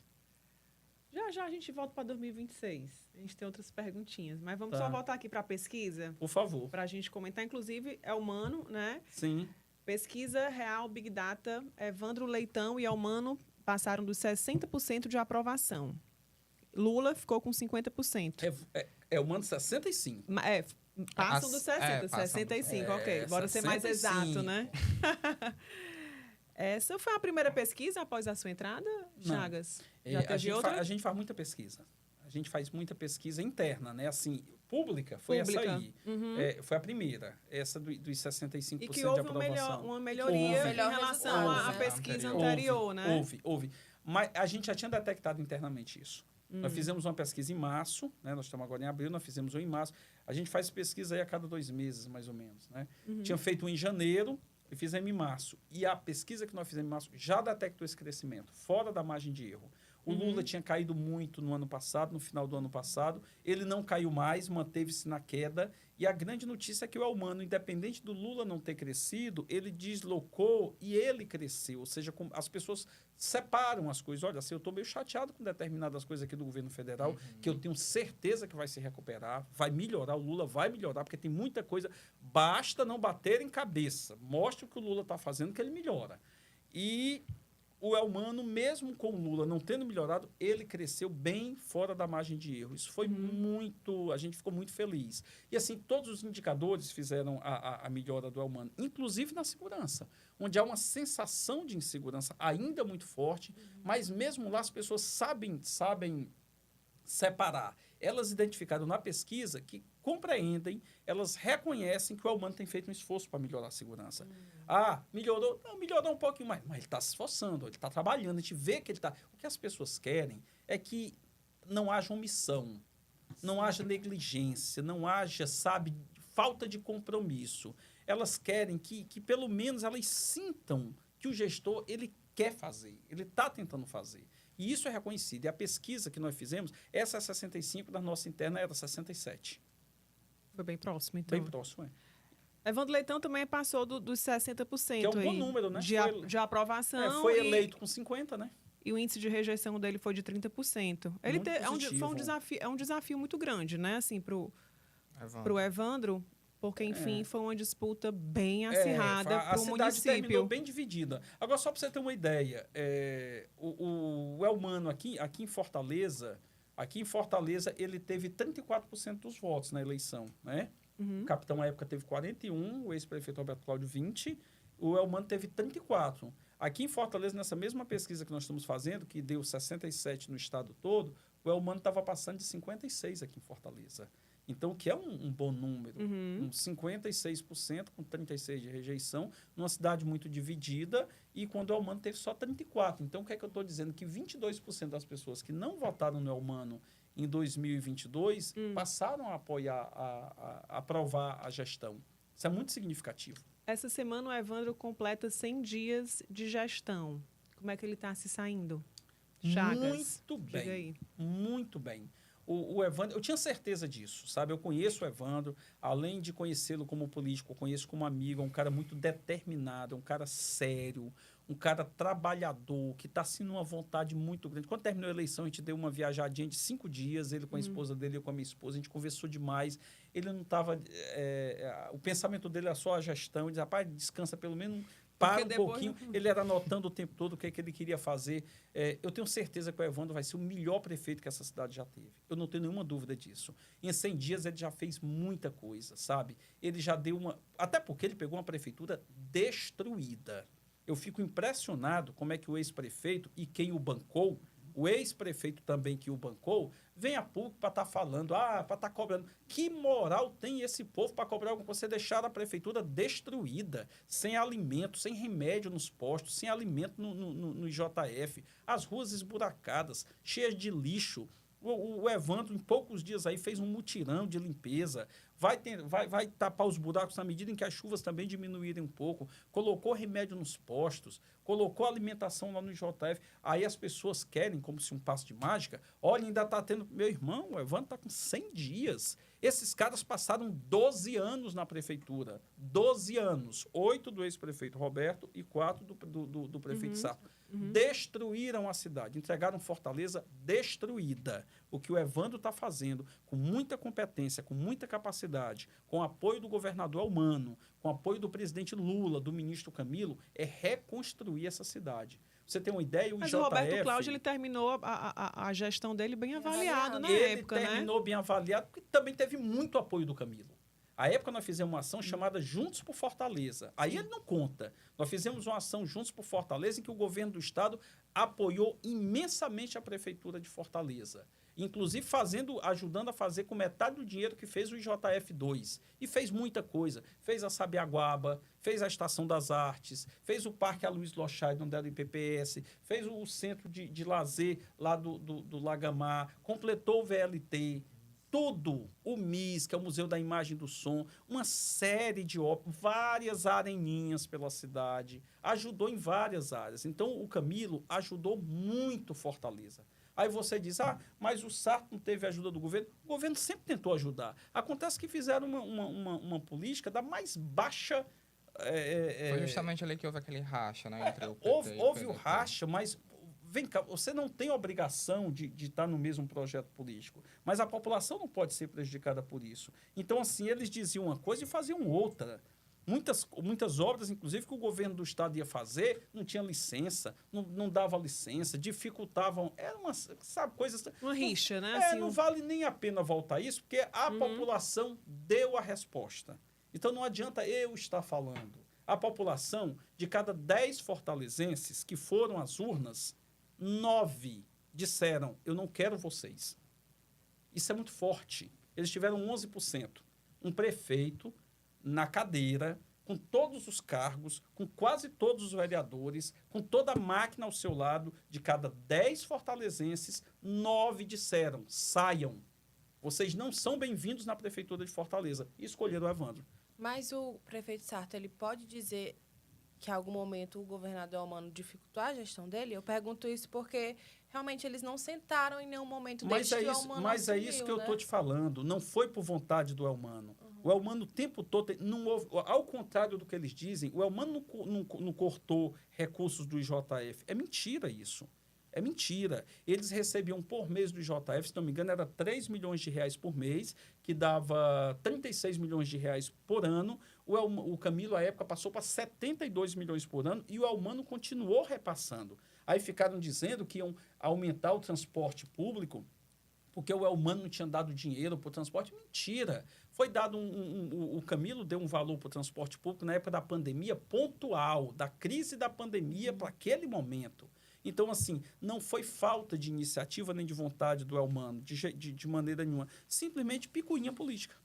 Já a gente volta para 2026. A gente tem outras perguntinhas. Mas vamos só voltar aqui para a pesquisa. Por favor. Para a gente comentar. Inclusive, Elmano, né? Sim. Pesquisa Real Big Data. Evandro Leitão e Elmano passaram dos 60% de aprovação. Lula ficou com 50%. Elmano 65%. Passam dos 60, 65, ok. Bora ser mais exato, né? Essa foi a primeira pesquisa após a sua entrada, Chagas? Já teve outra? A gente faz muita pesquisa. A gente faz muita pesquisa interna, né? Assim, pública foi essa aí. Foi a primeira, essa dos 65% e que de houve aprovação. uma melhoria em relação à pesquisa anterior, né? Houve. Mas a gente já tinha detectado internamente isso. Nós fizemos uma pesquisa em março, né? Nós estamos agora em abril, nós fizemos uma em março. A gente faz pesquisa aí a cada 2 meses, mais ou menos, né? Tinha feito um em janeiro e fizemos em março. E a pesquisa que nós fizemos em março já detectou esse crescimento, fora da margem de erro. O Lula tinha caído muito no ano passado, no final do ano passado. Ele não caiu mais, manteve-se na queda. E a grande notícia é que o Elmano, independente do Lula não ter crescido, ele deslocou e ele cresceu. Ou seja, as pessoas separam as coisas. Olha, assim, eu estou meio chateado com determinadas coisas aqui do governo federal, que eu tenho certeza que vai se recuperar, vai melhorar, o Lula vai melhorar, porque tem muita coisa. Basta não bater em cabeça. Mostre o que o Lula está fazendo, que ele melhora. E o Elmano, mesmo com o Lula não tendo melhorado, ele cresceu bem fora da margem de erro. Isso foi muito... A gente ficou muito feliz. E, assim, todos os indicadores fizeram a melhora do Elmano, inclusive na segurança, onde há uma sensação de insegurança ainda muito forte, mas mesmo lá as pessoas sabem separar. Elas identificaram na pesquisa que compreendem, elas reconhecem que o Elmano tem feito um esforço para melhorar a segurança. Melhorou? Não, melhorou um pouquinho mais, mas ele está se esforçando, ele está trabalhando, a gente vê que ele está... O que as pessoas querem é que não haja omissão, não haja negligência, não haja, falta de compromisso. Elas querem que pelo menos elas sintam que o gestor, ele quer fazer, ele está tentando fazer. E isso é reconhecido. E a pesquisa que nós fizemos, essa é 65, da nossa interna era 67. Foi bem próximo, então. Bem próximo, Evandro Leitão também passou dos 60%. Que é um bom número, né? De aprovação. Foi eleito com 50%, né? E o índice de rejeição dele foi de 30%. É um desafio muito grande, né? Assim, para o Evandro, porque, enfim, foi uma disputa bem acirrada para o município. A cidade terminou bem dividida. Agora, só para você ter uma ideia, o Elmano aqui em Fortaleza, ele teve 34% dos votos na eleição, né? O capitão, à época, teve 41%, o ex-prefeito Roberto Cláudio, 20%, o Elmano teve 34%. Aqui em Fortaleza, nessa mesma pesquisa que nós estamos fazendo, que deu 67% no estado todo, o Elmano estava passando de 56% aqui em Fortaleza. Então, que é um bom número, uns 56% com 36% de rejeição, numa cidade muito dividida, e quando o Elmano teve só 34%. Então, o que é que eu estou dizendo? Que 22% das pessoas que não votaram no Elmano em 2022 passaram a apoiar, a aprovar a gestão. Isso é muito significativo. Essa semana o Evandro completa 100 dias de gestão. Como é que ele está se saindo? Chagas, muito bem, diga aí. Muito bem. O Evandro, eu tinha certeza disso, sabe? Eu conheço o Evandro, além de conhecê-lo como político, eu conheço como amigo, é um cara muito determinado, é um cara sério, um cara trabalhador, que está assim numa vontade muito grande. Quando terminou a eleição, a gente deu uma viajadinha de 5 dias, ele com a esposa dele, eu com a minha esposa, a gente conversou demais. Ele não estava... o pensamento dele era só a gestão, ele disse, rapaz, descansa pelo menos... Para um pouquinho, ele era anotando o tempo todo o que ele queria fazer. Eu tenho certeza que o Evandro vai ser o melhor prefeito que essa cidade já teve. Eu não tenho nenhuma dúvida disso. Em 100 dias, ele já fez muita coisa, sabe? Ele já deu uma... Até porque ele pegou uma prefeitura destruída. Eu fico impressionado como é que o ex-prefeito e quem o bancou, o ex-prefeito também que o bancou, vem a público para estar falando, para estar cobrando. Que moral tem esse povo para cobrar algo? Você deixar a prefeitura destruída, sem alimento, sem remédio nos postos, sem alimento no IJF, as ruas esburacadas, cheias de lixo. O Evandro, em poucos dias aí, fez um mutirão de limpeza, vai tapar os buracos na medida em que as chuvas também diminuírem um pouco, colocou remédio nos postos, colocou alimentação lá no IJF. Aí as pessoas querem, como se um passo de mágica, olha, ainda está tendo... Meu irmão, o Evandro está com 100 dias. Esses caras passaram 12 anos na prefeitura. 12 anos. 8 do ex-prefeito Roberto e 4 do prefeito Sarto. Destruíram a cidade, entregaram Fortaleza destruída. O que o Evandro está fazendo, com muita competência, com muita capacidade, com apoio do governador Elmano, com apoio do presidente Lula, do ministro Camilo, é reconstruir essa cidade. Você tem uma ideia, Mas o Roberto Cláudio, ele terminou a gestão dele bem avaliado na época, né? Ele terminou bem avaliado, porque também teve muito apoio do Camilo. À época, nós fizemos uma ação chamada Juntos por Fortaleza. Aí ele não conta. Nós fizemos uma ação Juntos por Fortaleza em que o governo do estado apoiou imensamente a prefeitura de Fortaleza. Inclusive ajudando a fazer com metade do dinheiro que fez o IJF2. E fez muita coisa. Fez a Sabiaguaba, fez a Estação das Artes, fez o Parque Aloysio Lochai, onde era o IPPS, fez o centro de lazer lá do Lagamar, completou o VLT, tudo, o MIS, que é o Museu da Imagem e do Som, uma série de obras, várias areninhas pela cidade, ajudou em várias áreas. Então, o Camilo ajudou muito Fortaleza. Aí você diz, mas o Sarto não teve ajuda do governo. O governo sempre tentou ajudar. Acontece que fizeram uma política da mais baixa... Foi justamente ali que houve aquele racha, né? Entre o PT houve e o racha, mas... Vem cá, você não tem obrigação de estar no mesmo projeto político, mas a população não pode ser prejudicada por isso. Então, assim, eles diziam uma coisa e faziam outra. Muitas obras, inclusive, que o governo do estado ia fazer, não tinha licença, não dava licença, dificultavam. Era coisas... Uma rixa, né? Não vale nem a pena voltar a isso, porque a população deu a resposta. Então, não adianta eu estar falando. A população, de cada 10 fortalezenses que foram às urnas, 9 disseram, eu não quero vocês. Isso é muito forte. Eles tiveram 11%. Um prefeito na cadeira, com todos os cargos, com quase todos os vereadores, com toda a máquina ao seu lado, de cada 10 fortalezenses, 9 disseram, saiam. Vocês não são bem-vindos na prefeitura de Fortaleza. E escolheram o Evandro. Mas o prefeito Sarto, ele pode dizer que em algum momento o governador Elmano dificultou a gestão dele? Eu pergunto isso porque realmente eles não sentaram em nenhum momento desde que o Elmano Mas é isso que eu estou te falando. Não foi por vontade do Elmano. O Elmano o tempo todo... Não houve, ao contrário do que eles dizem, o Elmano não cortou recursos do IJF. É mentira isso. É mentira. Eles recebiam por mês do IJF, se não me engano, era 3 milhões de reais por mês, que dava 36 milhões de reais por ano. O Camilo, à época, passou para 72 milhões por ano e o Elmano continuou repassando. Aí ficaram dizendo que iam aumentar o transporte público porque o Elmano não tinha dado dinheiro para o transporte. Mentira! Foi dado o Camilo deu um valor para o transporte público na época da pandemia pontual, da crise da pandemia para aquele momento. Então, assim, não foi falta de iniciativa nem de vontade do Elmano, de maneira nenhuma. Simplesmente picuinha política.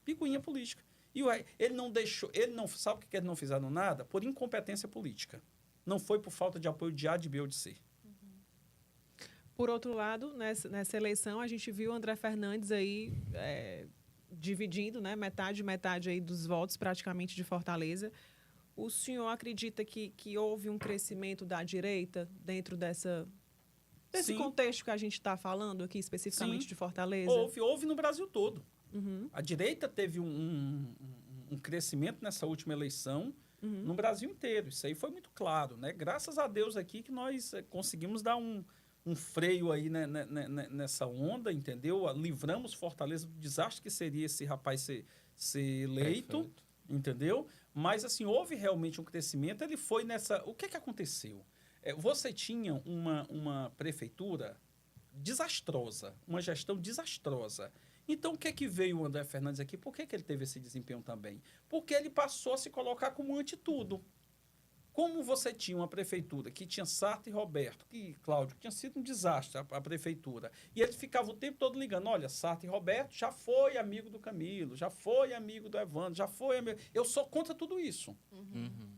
Picuinha política. E ele não deixou... Sabe por que eles não fizeram nada? Por incompetência política. Não foi por falta de apoio de A, de B ou de C. Por outro lado, nessa eleição, a gente viu o André Fernandes aí dividindo, né, metade aí dos votos praticamente de Fortaleza. O senhor acredita que houve um crescimento da direita dentro desse contexto que a gente está falando aqui, especificamente de Fortaleza? Houve no Brasil todo. Uhum. A direita teve um crescimento nessa última eleição no Brasil inteiro. Isso aí foi muito claro, né? Graças a Deus aqui que nós conseguimos dar um freio aí nessa onda, entendeu? Livramos Fortaleza do desastre que seria esse rapaz ser eleito. Perfeito. Entendeu? Mas, assim, houve realmente um crescimento. Ele foi nessa... O que aconteceu? Você tinha uma prefeitura desastrosa, uma gestão desastrosa. Então, o que veio o André Fernandes aqui? Por que ele teve esse desempenho também? Porque ele passou a se colocar como anti-tudo. Como você tinha uma prefeitura que tinha Sarto e Roberto, Cláudio, que tinha sido um desastre a prefeitura, e ele ficava o tempo todo ligando, olha, Sarto e Roberto já foi amigo do Camilo, já foi amigo do Evandro, já foi amigo... Eu sou contra tudo isso.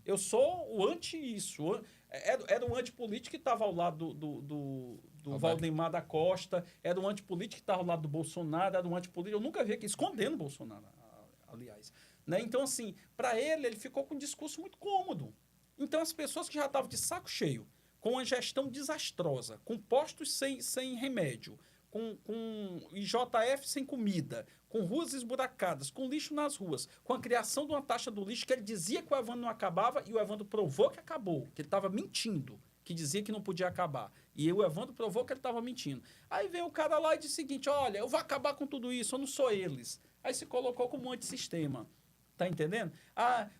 Eu sou o anti-isso. Era o antipolítico que estava ao lado do Valdemar da Costa, era o antipolítico que estava ao lado do Bolsonaro, era o antipolítico... Eu nunca vi aqui escondendo o Bolsonaro, aliás. Né? Então, assim, para ele ficou com um discurso muito cômodo. Então, as pessoas que já estavam de saco cheio, com uma gestão desastrosa, com postos sem remédio, com IJF sem comida, com ruas esburacadas, com lixo nas ruas, com a criação de uma taxa do lixo que ele dizia que o Evandro não acabava e o Evandro provou que acabou, que ele estava mentindo, que dizia que não podia acabar. E o Evandro provou que ele estava mentindo. Aí vem o cara lá e diz o seguinte, olha, eu vou acabar com tudo isso, eu não sou eles. Aí se colocou como um antissistema. Tá entendendo?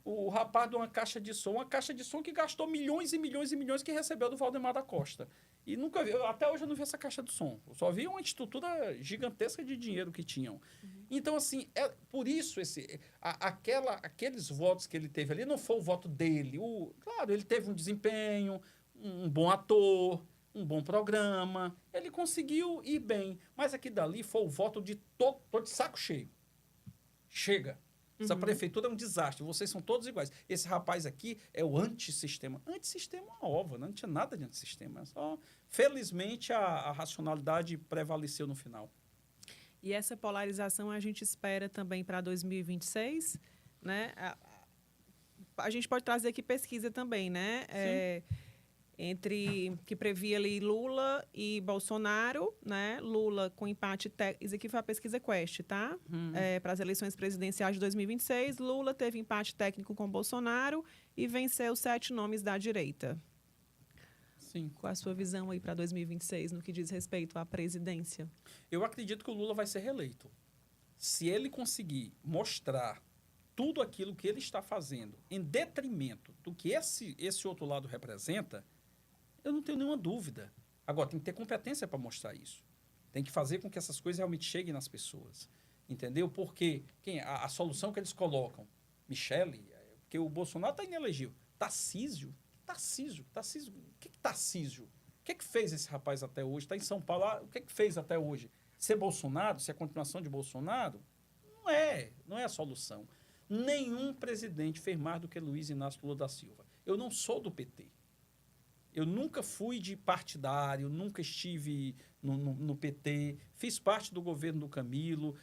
O rapaz de uma caixa de som que gastou milhões e milhões e milhões que recebeu do Valdemar da Costa. E nunca vi, até hoje eu não vi essa caixa de som. Eu só vi uma estrutura gigantesca de dinheiro que tinham. Então, assim, por isso aqueles votos que ele teve ali não foi o voto dele. Claro, ele teve um desempenho, um bom ator, um bom programa. Ele conseguiu ir bem. Mas aqui dali foi o voto de tô de saco cheio. Chega. Essa prefeitura é um desastre. Vocês são todos iguais. Esse rapaz aqui é o antissistema. Antissistema é uma ova, né? Não tinha nada de antissistema. Só, felizmente, a racionalidade prevaleceu no final. E essa polarização a gente espera também para 2026, né? A gente pode trazer aqui pesquisa também, né? Que previa ali Lula e Bolsonaro, né? Lula com empate técnico. Isso aqui foi a pesquisa Quest, tá? Para as eleições presidenciais de 2026, Lula teve empate técnico com Bolsonaro e venceu 7 nomes da direita. Sim. Qual a sua visão aí para 2026 no que diz respeito à presidência? Eu acredito que o Lula vai ser reeleito. Se ele conseguir mostrar tudo aquilo que ele está fazendo em detrimento do que esse outro lado representa, eu não tenho nenhuma dúvida. Agora, tem que ter competência para mostrar isso. Tem que fazer com que essas coisas realmente cheguem nas pessoas. Entendeu? Porque a solução que eles colocam, Michele, porque o Bolsonaro está inelegível. Tarcísio? O que Tarcísio? O que fez esse rapaz até hoje? Está em São Paulo, o que fez até hoje? Ser Bolsonaro, ser a continuação de Bolsonaro? Não é a solução. Nenhum presidente fez mais do que Luiz Inácio Lula da Silva. Eu não sou do PT. Eu nunca fui de partidário, nunca estive no PT, fiz parte do governo do Camilo,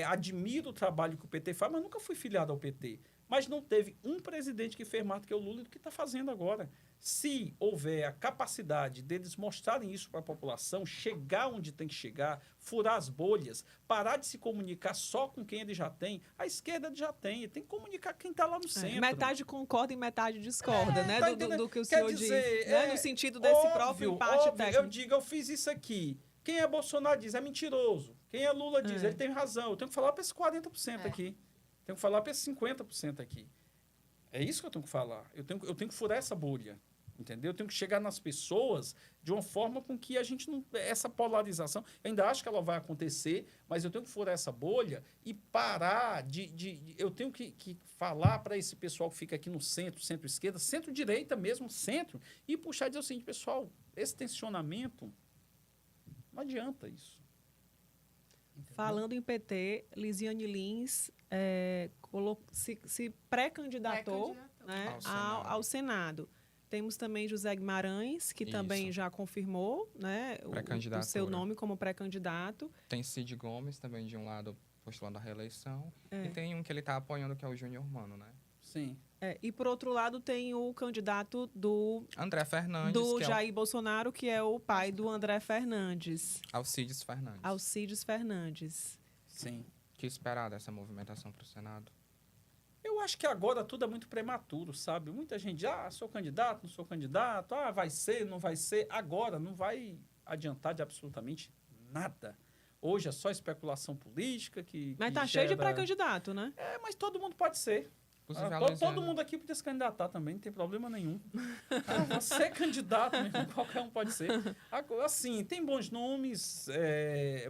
admiro o trabalho que o PT faz, mas nunca fui filiado ao PT. Mas não teve um presidente que fez mais do que o Lula do que está fazendo agora. Se houver a capacidade deles mostrarem isso para a população, chegar onde tem que chegar, furar as bolhas, parar de se comunicar só com quem ele já tem, a esquerda já tem que comunicar quem está lá no centro. Metade concorda e metade discorda, né? Tá do que o senhor diz. Né? No sentido desse próprio empate técnico. Eu fiz isso aqui. Quem é Bolsonaro diz, é mentiroso. Quem é Lula diz, ele tem razão. Eu tenho que falar para esses 40% aqui. Tenho que falar para esses 50% aqui. É isso que eu tenho que falar. Eu tenho que furar essa bolha. Entendeu? Eu tenho que chegar nas pessoas de uma forma com que a gente não... Essa polarização, eu ainda acho que ela vai acontecer, mas eu tenho que furar essa bolha e parar eu tenho que falar para esse pessoal que fica aqui no centro-esquerda, centro-direita mesmo, centro, e puxar e dizer o seguinte, pessoal, esse tensionamento, não adianta isso. Entendeu? Falando em PT, Lisiane Lins se pré-candidatou, né, ao Senado. Temos também José Guimarães, que também já confirmou, né, o seu nome como pré-candidato. Tem Cid Gomes, também de um lado, postulando a reeleição. E tem um que ele está apoiando, que é o Júnior Mano, né? Sim. E, por outro lado, tem o candidato do... André Fernandes. Do Jair Bolsonaro, que é o pai do André Fernandes. Alcides Fernandes. Alcides Fernandes. Sim. O que esperar dessa movimentação para o Senado? Eu acho que agora tudo é muito prematuro, sabe? Muita gente, sou candidato, não sou candidato, vai ser, não vai ser. Agora não vai adiantar de absolutamente nada. Hoje é só especulação política Mas tá cheio de pré-candidato, né? Mas todo mundo pode ser. Todo mundo aqui podia se candidatar também, não tem problema nenhum. Você é candidato mesmo, qualquer um pode ser. Assim, tem bons nomes,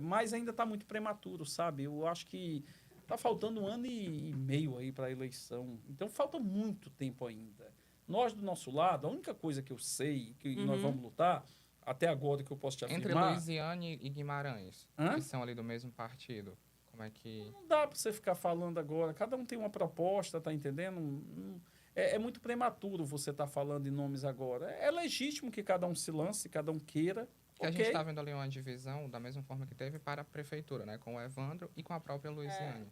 mas ainda está muito prematuro, sabe? Eu acho que está faltando 1 ano e meio aí para a eleição. Então, falta muito tempo ainda. Nós, do nosso lado, a única coisa que eu sei que nós vamos lutar, até agora que eu posso te afirmar... Entre Luiziane e Guimarães, que são ali do mesmo partido. Como é que... Não dá para você ficar falando agora. Cada um tem uma proposta, tá entendendo? É muito prematuro você estar falando em nomes agora. É legítimo que cada um se lance, cada um queira. Que a gente está vendo ali uma divisão, da mesma forma que teve para a prefeitura, né? Com o Evandro e com a própria Luiziane.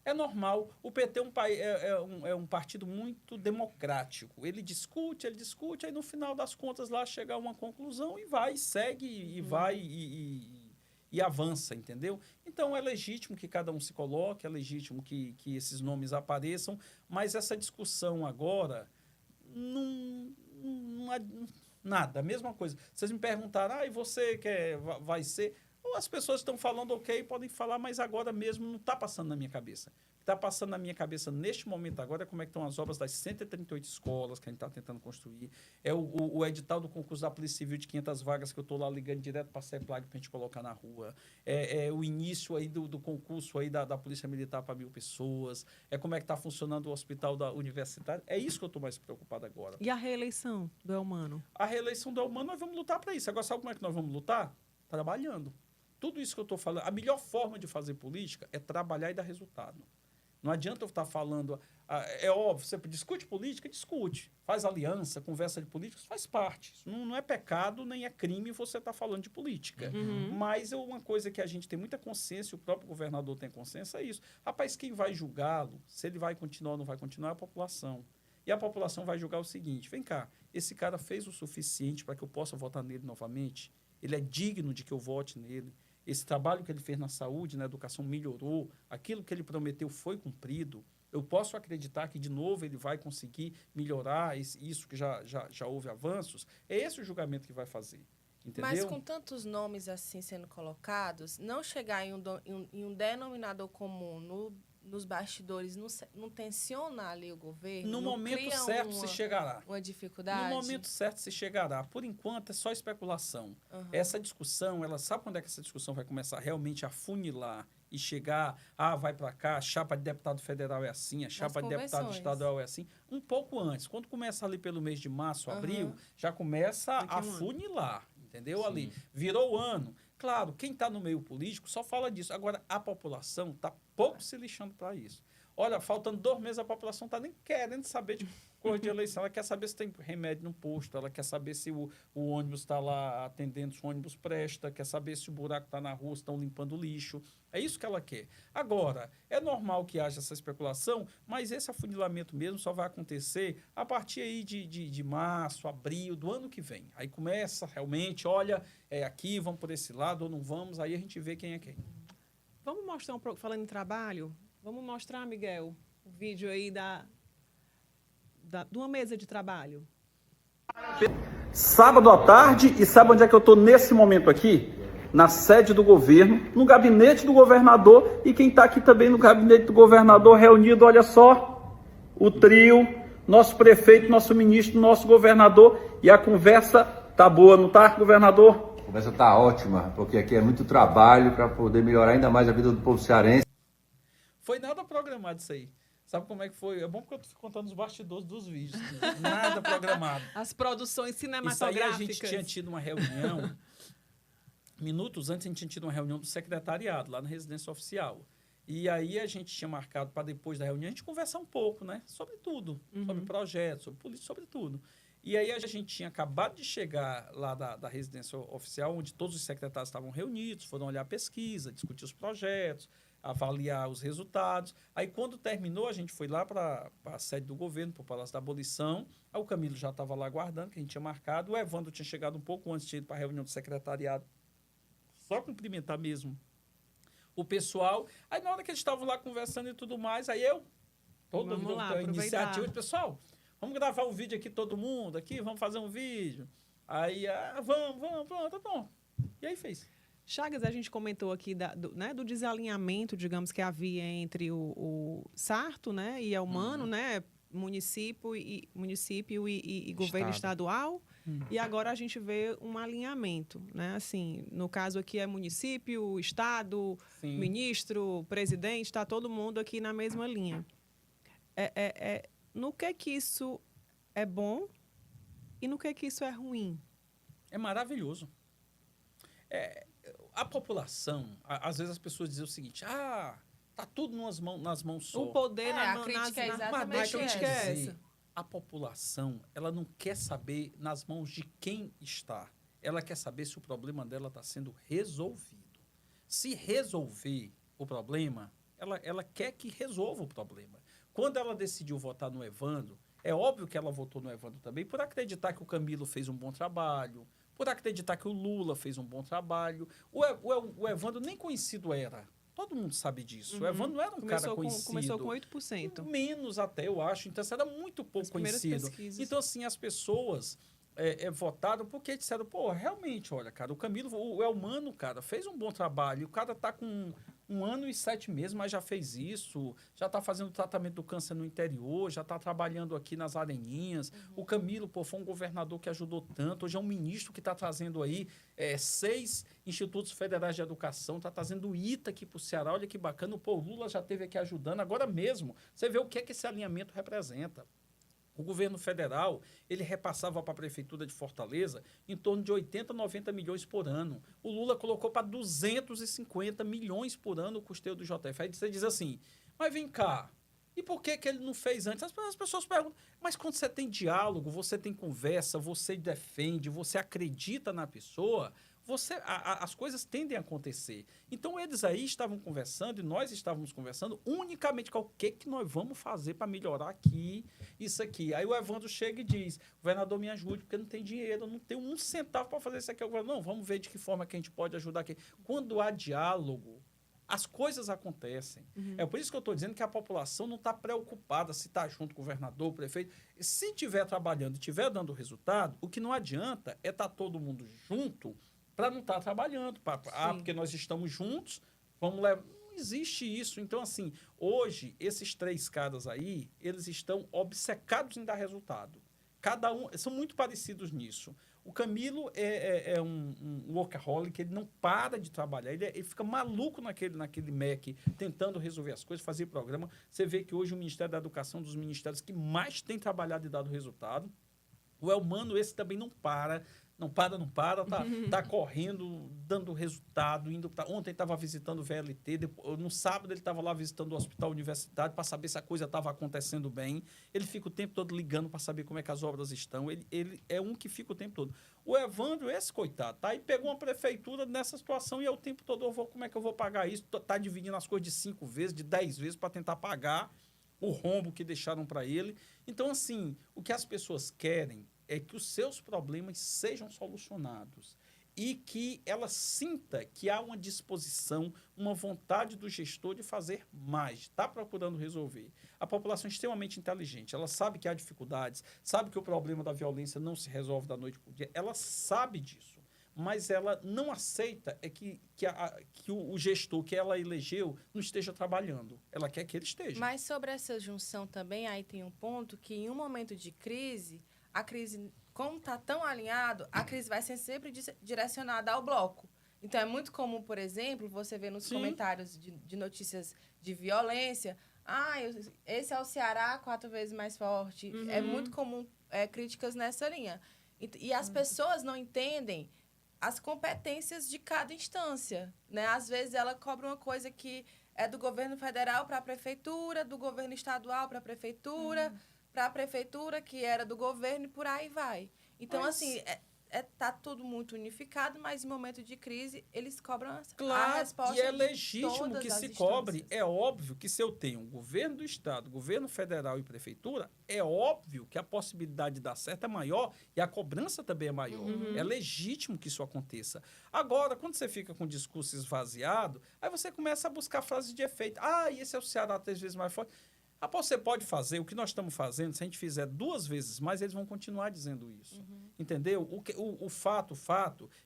É normal. O PT é um partido muito democrático. Ele discute, aí no final das contas lá chega a uma conclusão e vai, segue e vai e avança, entendeu? Então é legítimo que cada um se coloque, é legítimo que esses nomes apareçam, mas essa discussão agora nada, a mesma coisa. Vocês me perguntaram, e você vai ser... as pessoas estão falando ok, podem falar, mas agora mesmo não está passando na minha cabeça. O que está passando na minha cabeça neste momento agora é como é que estão as obras das 138 escolas que a gente está tentando construir. É o edital do concurso da Polícia Civil de 500 vagas que eu estou lá ligando direto para a CEPLAG para a gente colocar na rua. É o início aí do concurso aí da Polícia Militar para 1.000 pessoas. É como é que está funcionando o hospital da universitária. É isso que eu estou mais preocupado agora. E a reeleição do Elmano? A reeleição do Elmano, nós vamos lutar para isso. Agora, sabe como é que nós vamos lutar? Trabalhando. Tudo isso que eu estou falando, a melhor forma de fazer política é trabalhar e dar resultado. Não adianta eu estar falando... É óbvio, você discute política, discute. Faz aliança, conversa de política, isso faz parte. Isso não é pecado, nem é crime você estar falando de política. Mas uma coisa que a gente tem muita consciência, o próprio governador tem consciência, é isso. Rapaz, quem vai julgá-lo, se ele vai continuar ou não vai continuar, é a população. E a população vai julgar o seguinte, vem cá, esse cara fez o suficiente para que eu possa votar nele novamente? Ele é digno de que eu vote nele? Esse trabalho que ele fez na saúde, na educação, melhorou? Aquilo que ele prometeu foi cumprido? Eu posso acreditar que, de novo, ele vai conseguir melhorar isso que já houve avanços? É esse o julgamento que vai fazer. Entendeu? Mas com tantos nomes assim sendo colocados, não chegar em um denominador comum nos bastidores, não tensiona ali o governo? No momento certo se chegará. Uma dificuldade? No momento certo se chegará. Por enquanto, é só especulação. Essa discussão, ela sabe quando é que essa discussão vai começar realmente a funilar e chegar, vai para cá, a chapa de deputado federal é assim, a chapa de deputado estadual é assim? Um pouco antes. Quando começa ali pelo mês de março, abril, já começa a funilar, entendeu? Sim. Ali, virou o ano. Claro, quem está no meio político só fala disso. Agora, a população está pouco se lixando para isso. Olha, faltando 2 meses, a população está nem querendo saber de cor de eleição. Ela quer saber se tem remédio no posto, ela quer saber se o ônibus está lá atendendo, se o ônibus presta, quer saber se o buraco está na rua, se estão limpando o lixo. É isso que ela quer. Agora, é normal que haja essa especulação, mas esse afunilamento mesmo só vai acontecer a partir aí de março, abril do ano que vem. Aí começa realmente, olha, aqui, vamos por esse lado ou não vamos, aí a gente vê quem é quem. Vamos mostrar, falando em trabalho, vamos mostrar, Miguel, o vídeo aí de uma mesa de trabalho. Sábado à tarde, e sabe onde é que eu estou nesse momento aqui? Na sede do governo, no gabinete do governador, e quem está aqui também no gabinete do governador reunido, olha só, o trio, nosso prefeito, nosso ministro, nosso governador, e a conversa tá boa, não tá, governador? A conversa tá ótima, porque aqui é muito trabalho para poder melhorar ainda mais a vida do povo cearense. Foi nada programado isso aí. Sabe como é que foi? É bom porque eu estou contando os bastidores dos vídeos. Nada programado. As produções cinematográficas. Isso aí a gente tinha tido uma reunião. Minutos antes a gente tinha tido uma reunião do secretariado, lá na residência oficial. E aí a gente tinha marcado para depois da reunião a gente conversar um pouco, né? Sobre tudo. Sobre projetos, sobre política, sobre tudo. E aí a gente tinha acabado de chegar lá da residência oficial, onde todos os secretários estavam reunidos, foram olhar a pesquisa, discutir os projetos, avaliar os resultados. Aí, quando terminou, a gente foi lá para a sede do governo, para o Palácio da Abolição. Aí o Camilo já estava lá aguardando, que a gente tinha marcado. O Evandro tinha chegado um pouco antes, tinha ido para a reunião do secretariado, só cumprimentar mesmo o pessoal. Aí, na hora que eles estavam lá conversando e tudo mais, aí todo mundo a iniciativa, pessoal, vamos gravar um vídeo aqui, todo mundo aqui, vamos fazer um vídeo. Aí, vamos, tá bom. E aí fez. Chagas, a gente comentou aqui do desalinhamento, digamos, que havia entre o Sarto, né, e Elmano, né, município e governo estadual. E agora a gente vê um alinhamento, né? Assim, no caso aqui é município, estado, sim, ministro, presidente, está todo mundo aqui na mesma linha. No que isso é bom e no que isso é ruim? É maravilhoso. A população, às vezes as pessoas dizem o seguinte, tá tudo nas mãos só. O poder a crítica é exatamente essa. A população, ela não quer saber nas mãos de quem está. Ela quer saber se o problema dela está sendo resolvido. Se resolver o problema, ela quer que resolva o problema. Quando ela decidiu votar no Evandro, é óbvio que ela votou no Evandro também por acreditar que o Camilo fez um bom trabalho, por acreditar que o Lula fez um bom trabalho. O Evandro nem conhecido era. Todo mundo sabe disso. O Evandro não era um cara conhecido. Começou com 8%. Menos até, eu acho. Então, era muito pouco conhecido. Então, assim, as pessoas votaram porque disseram, pô, realmente, olha, cara, o Camilo, o Elmano, cara, fez um bom trabalho. O cara tá com 1 ano e 7 meses, mas já fez isso, já está fazendo tratamento do câncer no interior, já está trabalhando aqui nas Areninhas. O Camilo, pô, foi um governador que ajudou tanto. Hoje é um ministro que está trazendo aí 6 institutos federais de educação, está trazendo o ITA aqui para o Ceará. Olha que bacana. Pô, o Lula já esteve aqui ajudando. Agora mesmo, você vê o que esse alinhamento representa. O governo federal, ele repassava para a Prefeitura de Fortaleza em torno de 80, 90 milhões por ano. O Lula colocou para 250 milhões por ano o custeio do JF. Aí você diz assim, mas vem cá, e por que ele não fez antes? As pessoas perguntam, mas quando você tem diálogo, você tem conversa, você defende, você acredita na pessoa, as coisas tendem a acontecer. Então, eles aí estavam conversando, e nós estávamos conversando unicamente com o que nós vamos fazer para melhorar aqui, isso aqui. Aí o Evandro chega e diz, governador, me ajude, porque não tem dinheiro, eu não tenho 1 centavo para fazer isso aqui. Não, vamos ver de que forma que a gente pode ajudar aqui. Quando há diálogo, as coisas acontecem. É por isso que eu estou dizendo que a população não está preocupada se está junto com o governador, o prefeito. Se estiver trabalhando e estiver dando resultado, o que não adianta é estar todo mundo junto para não estar trabalhando. Porque nós estamos juntos, vamos levar. Não existe isso. Então, assim, hoje, esses 3 caras aí, eles estão obcecados em dar resultado. Cada um, são muito parecidos nisso. O Camilo é um workaholic, ele não para de trabalhar, ele fica maluco naquele MEC, tentando resolver as coisas, fazer programa. Você vê que hoje o Ministério da Educação é um dos ministérios que mais tem trabalhado e dado resultado. O Elmano, esse também não para, tá correndo, dando resultado, ontem estava visitando o VLT, no sábado ele estava lá visitando o Hospital Universitário para saber se a coisa estava acontecendo bem. Ele fica o tempo todo ligando para saber como é que as obras estão. Ele é um que fica o tempo todo. O Evandro, esse coitado, tá aí, pegou uma prefeitura nessa situação e é o tempo todo, como é que eu vou pagar isso? Tá dividindo as coisas de 5 vezes, de 10 vezes para tentar pagar o rombo que deixaram para ele. Então, assim, o que as pessoas querem é que os seus problemas sejam solucionados e que ela sinta que há uma disposição, uma vontade do gestor de fazer mais, está procurando resolver. A população é extremamente inteligente, ela sabe que há dificuldades, sabe que o problema da violência não se resolve da noite para o dia, ela sabe disso, mas ela não aceita que o gestor que ela elegeu não esteja trabalhando. Ela quer que ele esteja. Mas sobre essa junção também, aí tem um ponto que em um momento de crise, a crise, como está tão alinhado, a crise vai ser sempre direcionada ao bloco. Então, é muito comum, por exemplo, você ver nos comentários de notícias de violência, esse é o Ceará 4 vezes mais forte. É muito comum críticas nessa linha. E as pessoas não entendem as competências de cada instância, né? Às vezes, ela cobra uma coisa que é do governo federal para a prefeitura, do governo estadual para a prefeitura, para a prefeitura, que era do governo, e por aí vai. Então, assim, tá tudo muito unificado, mas em momento de crise, eles cobram a resposta. E é legítimo que se cobre. É óbvio que se eu tenho um governo do estado, governo federal e prefeitura, é óbvio que a possibilidade de dar certo é maior e a cobrança também é maior. É legítimo que isso aconteça. Agora, quando você fica com o discurso esvaziado, aí você começa a buscar frases de efeito. E esse é o Ceará 3 vezes mais forte. Você pode fazer o que nós estamos fazendo, se a gente fizer 2 vezes mais, eles vão continuar dizendo isso. Entendeu? O fato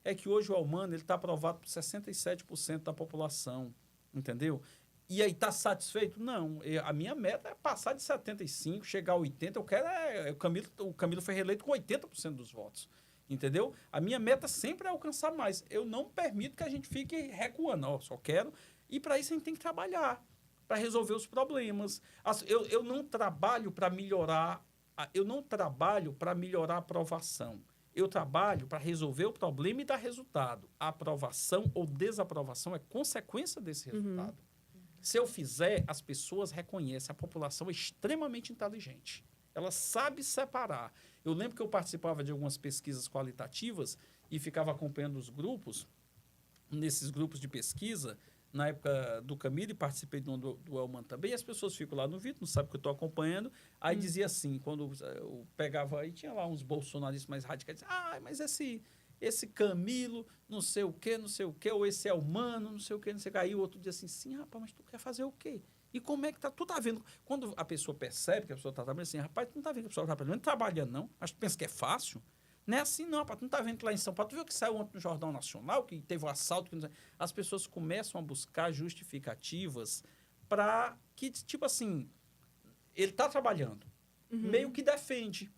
é que hoje o Elmano está aprovado por 67% da população. Entendeu? E aí, está satisfeito? Não. A minha meta é passar de 75%, chegar a 80%. Eu quero o Camilo foi reeleito com 80% dos votos. Entendeu? A minha meta sempre é alcançar mais. Eu não permito que a gente fique recuando. Eu só quero. E para isso a gente tem que trabalhar, para resolver os problemas. Eu não trabalho para melhorar, a aprovação. Eu trabalho para resolver o problema e dar resultado. A aprovação ou desaprovação é consequência desse resultado. Se eu fizer, as pessoas reconhecem. A população é extremamente inteligente. Ela sabe separar. Eu lembro que eu participava de algumas pesquisas qualitativas e ficava acompanhando os grupos, nesses grupos de pesquisa, na época do Camilo, e participei do Elmano também, e as pessoas ficam lá no vídeo, não sabem que eu estou acompanhando, aí dizia assim, quando eu pegava, aí tinha lá uns bolsonaristas mais radicais, mas esse Camilo, não sei o quê, ou esse Elmano, não sei o quê, não sei o quê. Aí o outro dizia assim, rapaz, mas tu quer fazer o quê? E como é que tá? Tu tá vendo? Quando a pessoa percebe que a pessoa está trabalhando, assim, rapaz, tu não tá vendo que a pessoa está trabalhando, não? Mas tu pensa que é fácil? Não é assim, não, rapaz. Tu não tá vendo lá em São Paulo. Tu viu que saiu ontem no Jornal Nacional, que teve um assalto. As pessoas começam a buscar justificativas para que, tipo assim, ele tá trabalhando. Meio que defende.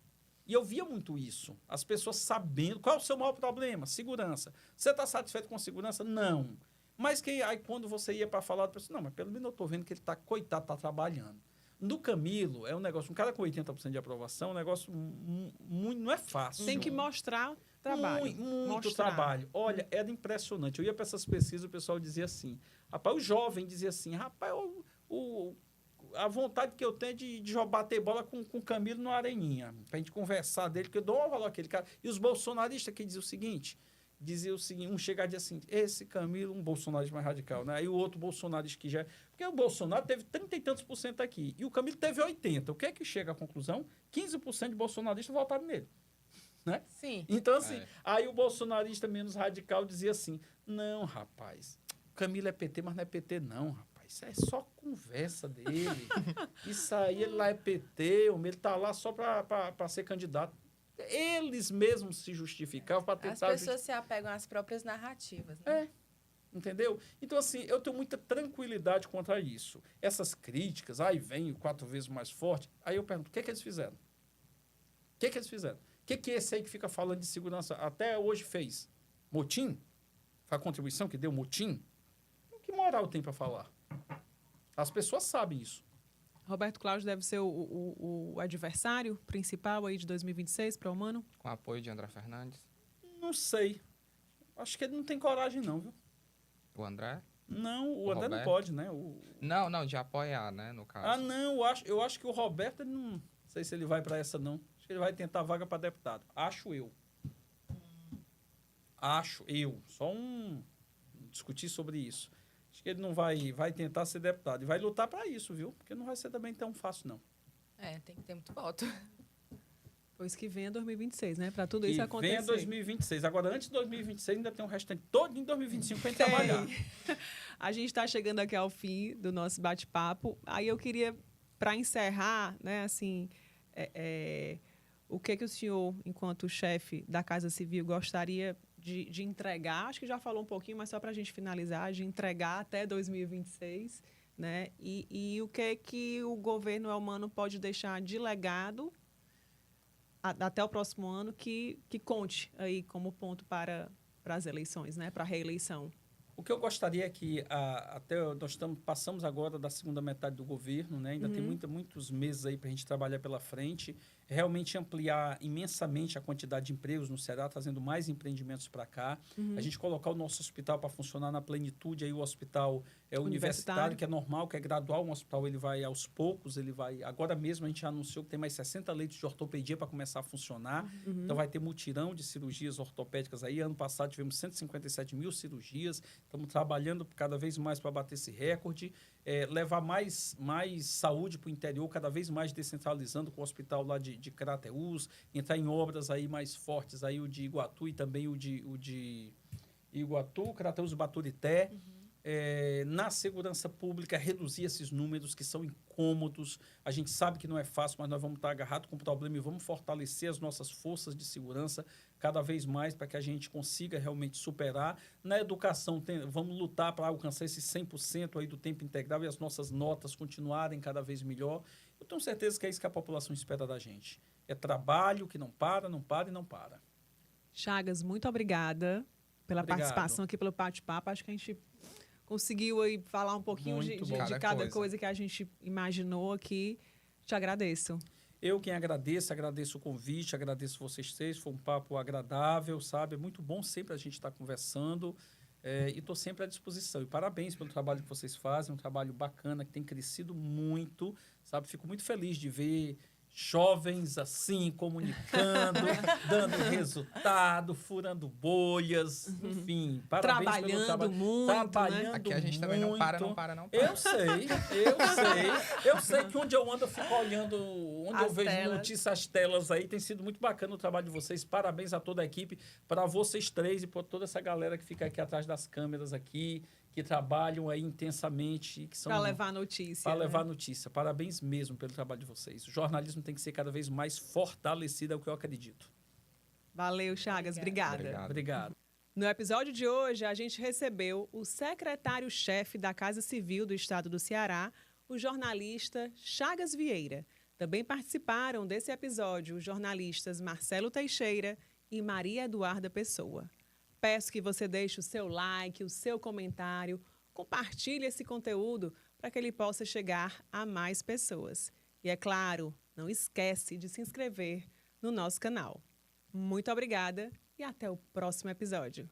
E eu via muito isso. As pessoas sabendo. Qual é o seu maior problema? Segurança. Você está satisfeito com a segurança? Não. Mas aí quando você ia para falar, a pessoa, não, mas pelo menos eu estou vendo que ele está, coitado, está trabalhando. No Camilo, é um negócio, um cara com 80% de aprovação, é um negócio muito, não é fácil. Tem que mostrar trabalho. Muito trabalho. Olha, era impressionante. Eu ia para essas pesquisas, o pessoal dizia assim, rapaz, o jovem dizia assim, rapaz, a vontade que eu tenho de bater bola com o Camilo no Areninha, para a gente conversar dele, que eu dou um valor àquele cara. E os bolsonaristas que diziam o seguinte, um chegar e dizer assim, esse Camilo, um bolsonarista mais radical, né? Aí o outro bolsonarista que já... Porque o Bolsonaro teve 30 e tantos % aqui, e o Camilo teve 80%. O que é que chega à conclusão? 15% de bolsonaristas votaram nele. Né? Sim. Então, assim, aí o bolsonarista menos radical dizia assim, não, rapaz, o Camilo é PT, mas não é PT não, rapaz. Isso é só conversa dele. Isso aí, ele lá é PT, ele tá lá só para ser candidato. Eles mesmos se justificavam para tentar... As pessoas se apegam às próprias narrativas. Né? Entendeu? Então, assim, eu tenho muita tranquilidade contra isso. Essas críticas, aí vem 4 vezes mais forte, aí eu pergunto, o que é que eles fizeram? O que é que eles fizeram? O que é esse aí que fica falando de segurança até hoje fez? Motim? Foi a contribuição que deu motim? Que moral tem para falar? As pessoas sabem isso. Roberto Cláudio deve ser o adversário principal aí de 2026 para o Humano? Com apoio de André Fernandes? Não sei. Acho que ele não tem coragem, não, viu? O André? Não, o André Roberto? não pode, né? Não, de apoiar, né, no caso. Ah, não, eu acho que o Roberto, ele não sei se ele vai para essa, não. Acho que ele vai tentar vaga para deputado. Acho eu. Só discutir sobre isso. Acho que ele não vai tentar ser deputado. E vai lutar para isso, viu? Porque não vai ser também tão fácil, não. Tem que ter muito voto. Pois que venha 2026, né? Para tudo isso acontecer. Venha 2026. Agora, antes de 2026, ainda tem um restante todo em 2025 para a gente trabalhar. A gente está chegando aqui ao fim do nosso bate-papo. Aí eu queria, para encerrar, né, assim, o que o senhor, enquanto chefe da Casa Civil, gostaria de entregar? Acho que já falou um pouquinho, mas só para a gente finalizar, de entregar até 2026, né? E o que o governo Elmano pode deixar de legado até o próximo ano que conte aí como ponto para as eleições, né? Para a reeleição. O que eu gostaria é que passamos agora da segunda metade do governo, né? Ainda tem muitos meses aí para a gente trabalhar pela frente, realmente ampliar imensamente a quantidade de empregos no Ceará, trazendo mais empreendimentos para cá. A gente colocar o nosso hospital para funcionar na plenitude, aí o hospital universitário, que é normal, que é gradual, um hospital ele vai aos poucos, agora mesmo a gente já anunciou que tem mais 60 leitos de ortopedia para começar a funcionar, então vai ter mutirão de cirurgias ortopédicas aí. Ano passado tivemos 157 mil cirurgias, estamos trabalhando cada vez mais para bater esse recorde, levar mais saúde para o interior, cada vez mais descentralizando com o hospital lá de Crateús, entrar em obras aí mais fortes, aí o de Iguatu e também o de Iguatu, Crateús e Baturité. Na segurança pública, reduzir esses números que são incômodos. A gente sabe que não é fácil, mas nós vamos estar agarrados com o problema e vamos fortalecer as nossas forças de segurança cada vez mais para que a gente consiga realmente superar. Na educação, vamos lutar para alcançar esse 100% aí do tempo integral e as nossas notas continuarem cada vez melhor. Eu tenho certeza que é isso que a população espera da gente. É trabalho que não para, não para e não para. Chagas, muito obrigada pela participação aqui, pelo bate-papo. Acho que a gente conseguiu aí falar um pouquinho de cada coisa que a gente imaginou aqui. Te agradeço. Eu quem agradeço o convite, agradeço vocês três, foi um papo agradável, sabe? É muito bom sempre a gente estar conversando e estou sempre à disposição. E parabéns pelo trabalho que vocês fazem, um trabalho bacana, que tem crescido muito, sabe? Fico muito feliz de ver jovens assim, comunicando, dando resultado, furando bolhas, enfim, parabéns pelo trabalho. Muito, trabalhando né? Aqui a gente também não para. Eu sei que onde eu ando eu fico olhando, onde eu vejo notícias, as telas aí, tem sido muito bacana o trabalho de vocês, parabéns a toda a equipe, para vocês três e para toda essa galera que fica aqui atrás das câmeras aqui, que trabalham aí intensamente. Para levar notícia. Para levar notícia. Parabéns mesmo pelo trabalho de vocês. O jornalismo tem que ser cada vez mais fortalecido, é o que eu acredito. Valeu, Chagas. Obrigada. Obrigado. No episódio de hoje, a gente recebeu o secretário-chefe da Casa Civil do Estado do Ceará, o jornalista Chagas Vieira. Também participaram desse episódio os jornalistas Marcelo Teixeira e Maria Eduarda Pessoa. Peço que você deixe o seu like, o seu comentário, compartilhe esse conteúdo para que ele possa chegar a mais pessoas. E é claro, não esquece de se inscrever no nosso canal. Muito obrigada e até o próximo episódio.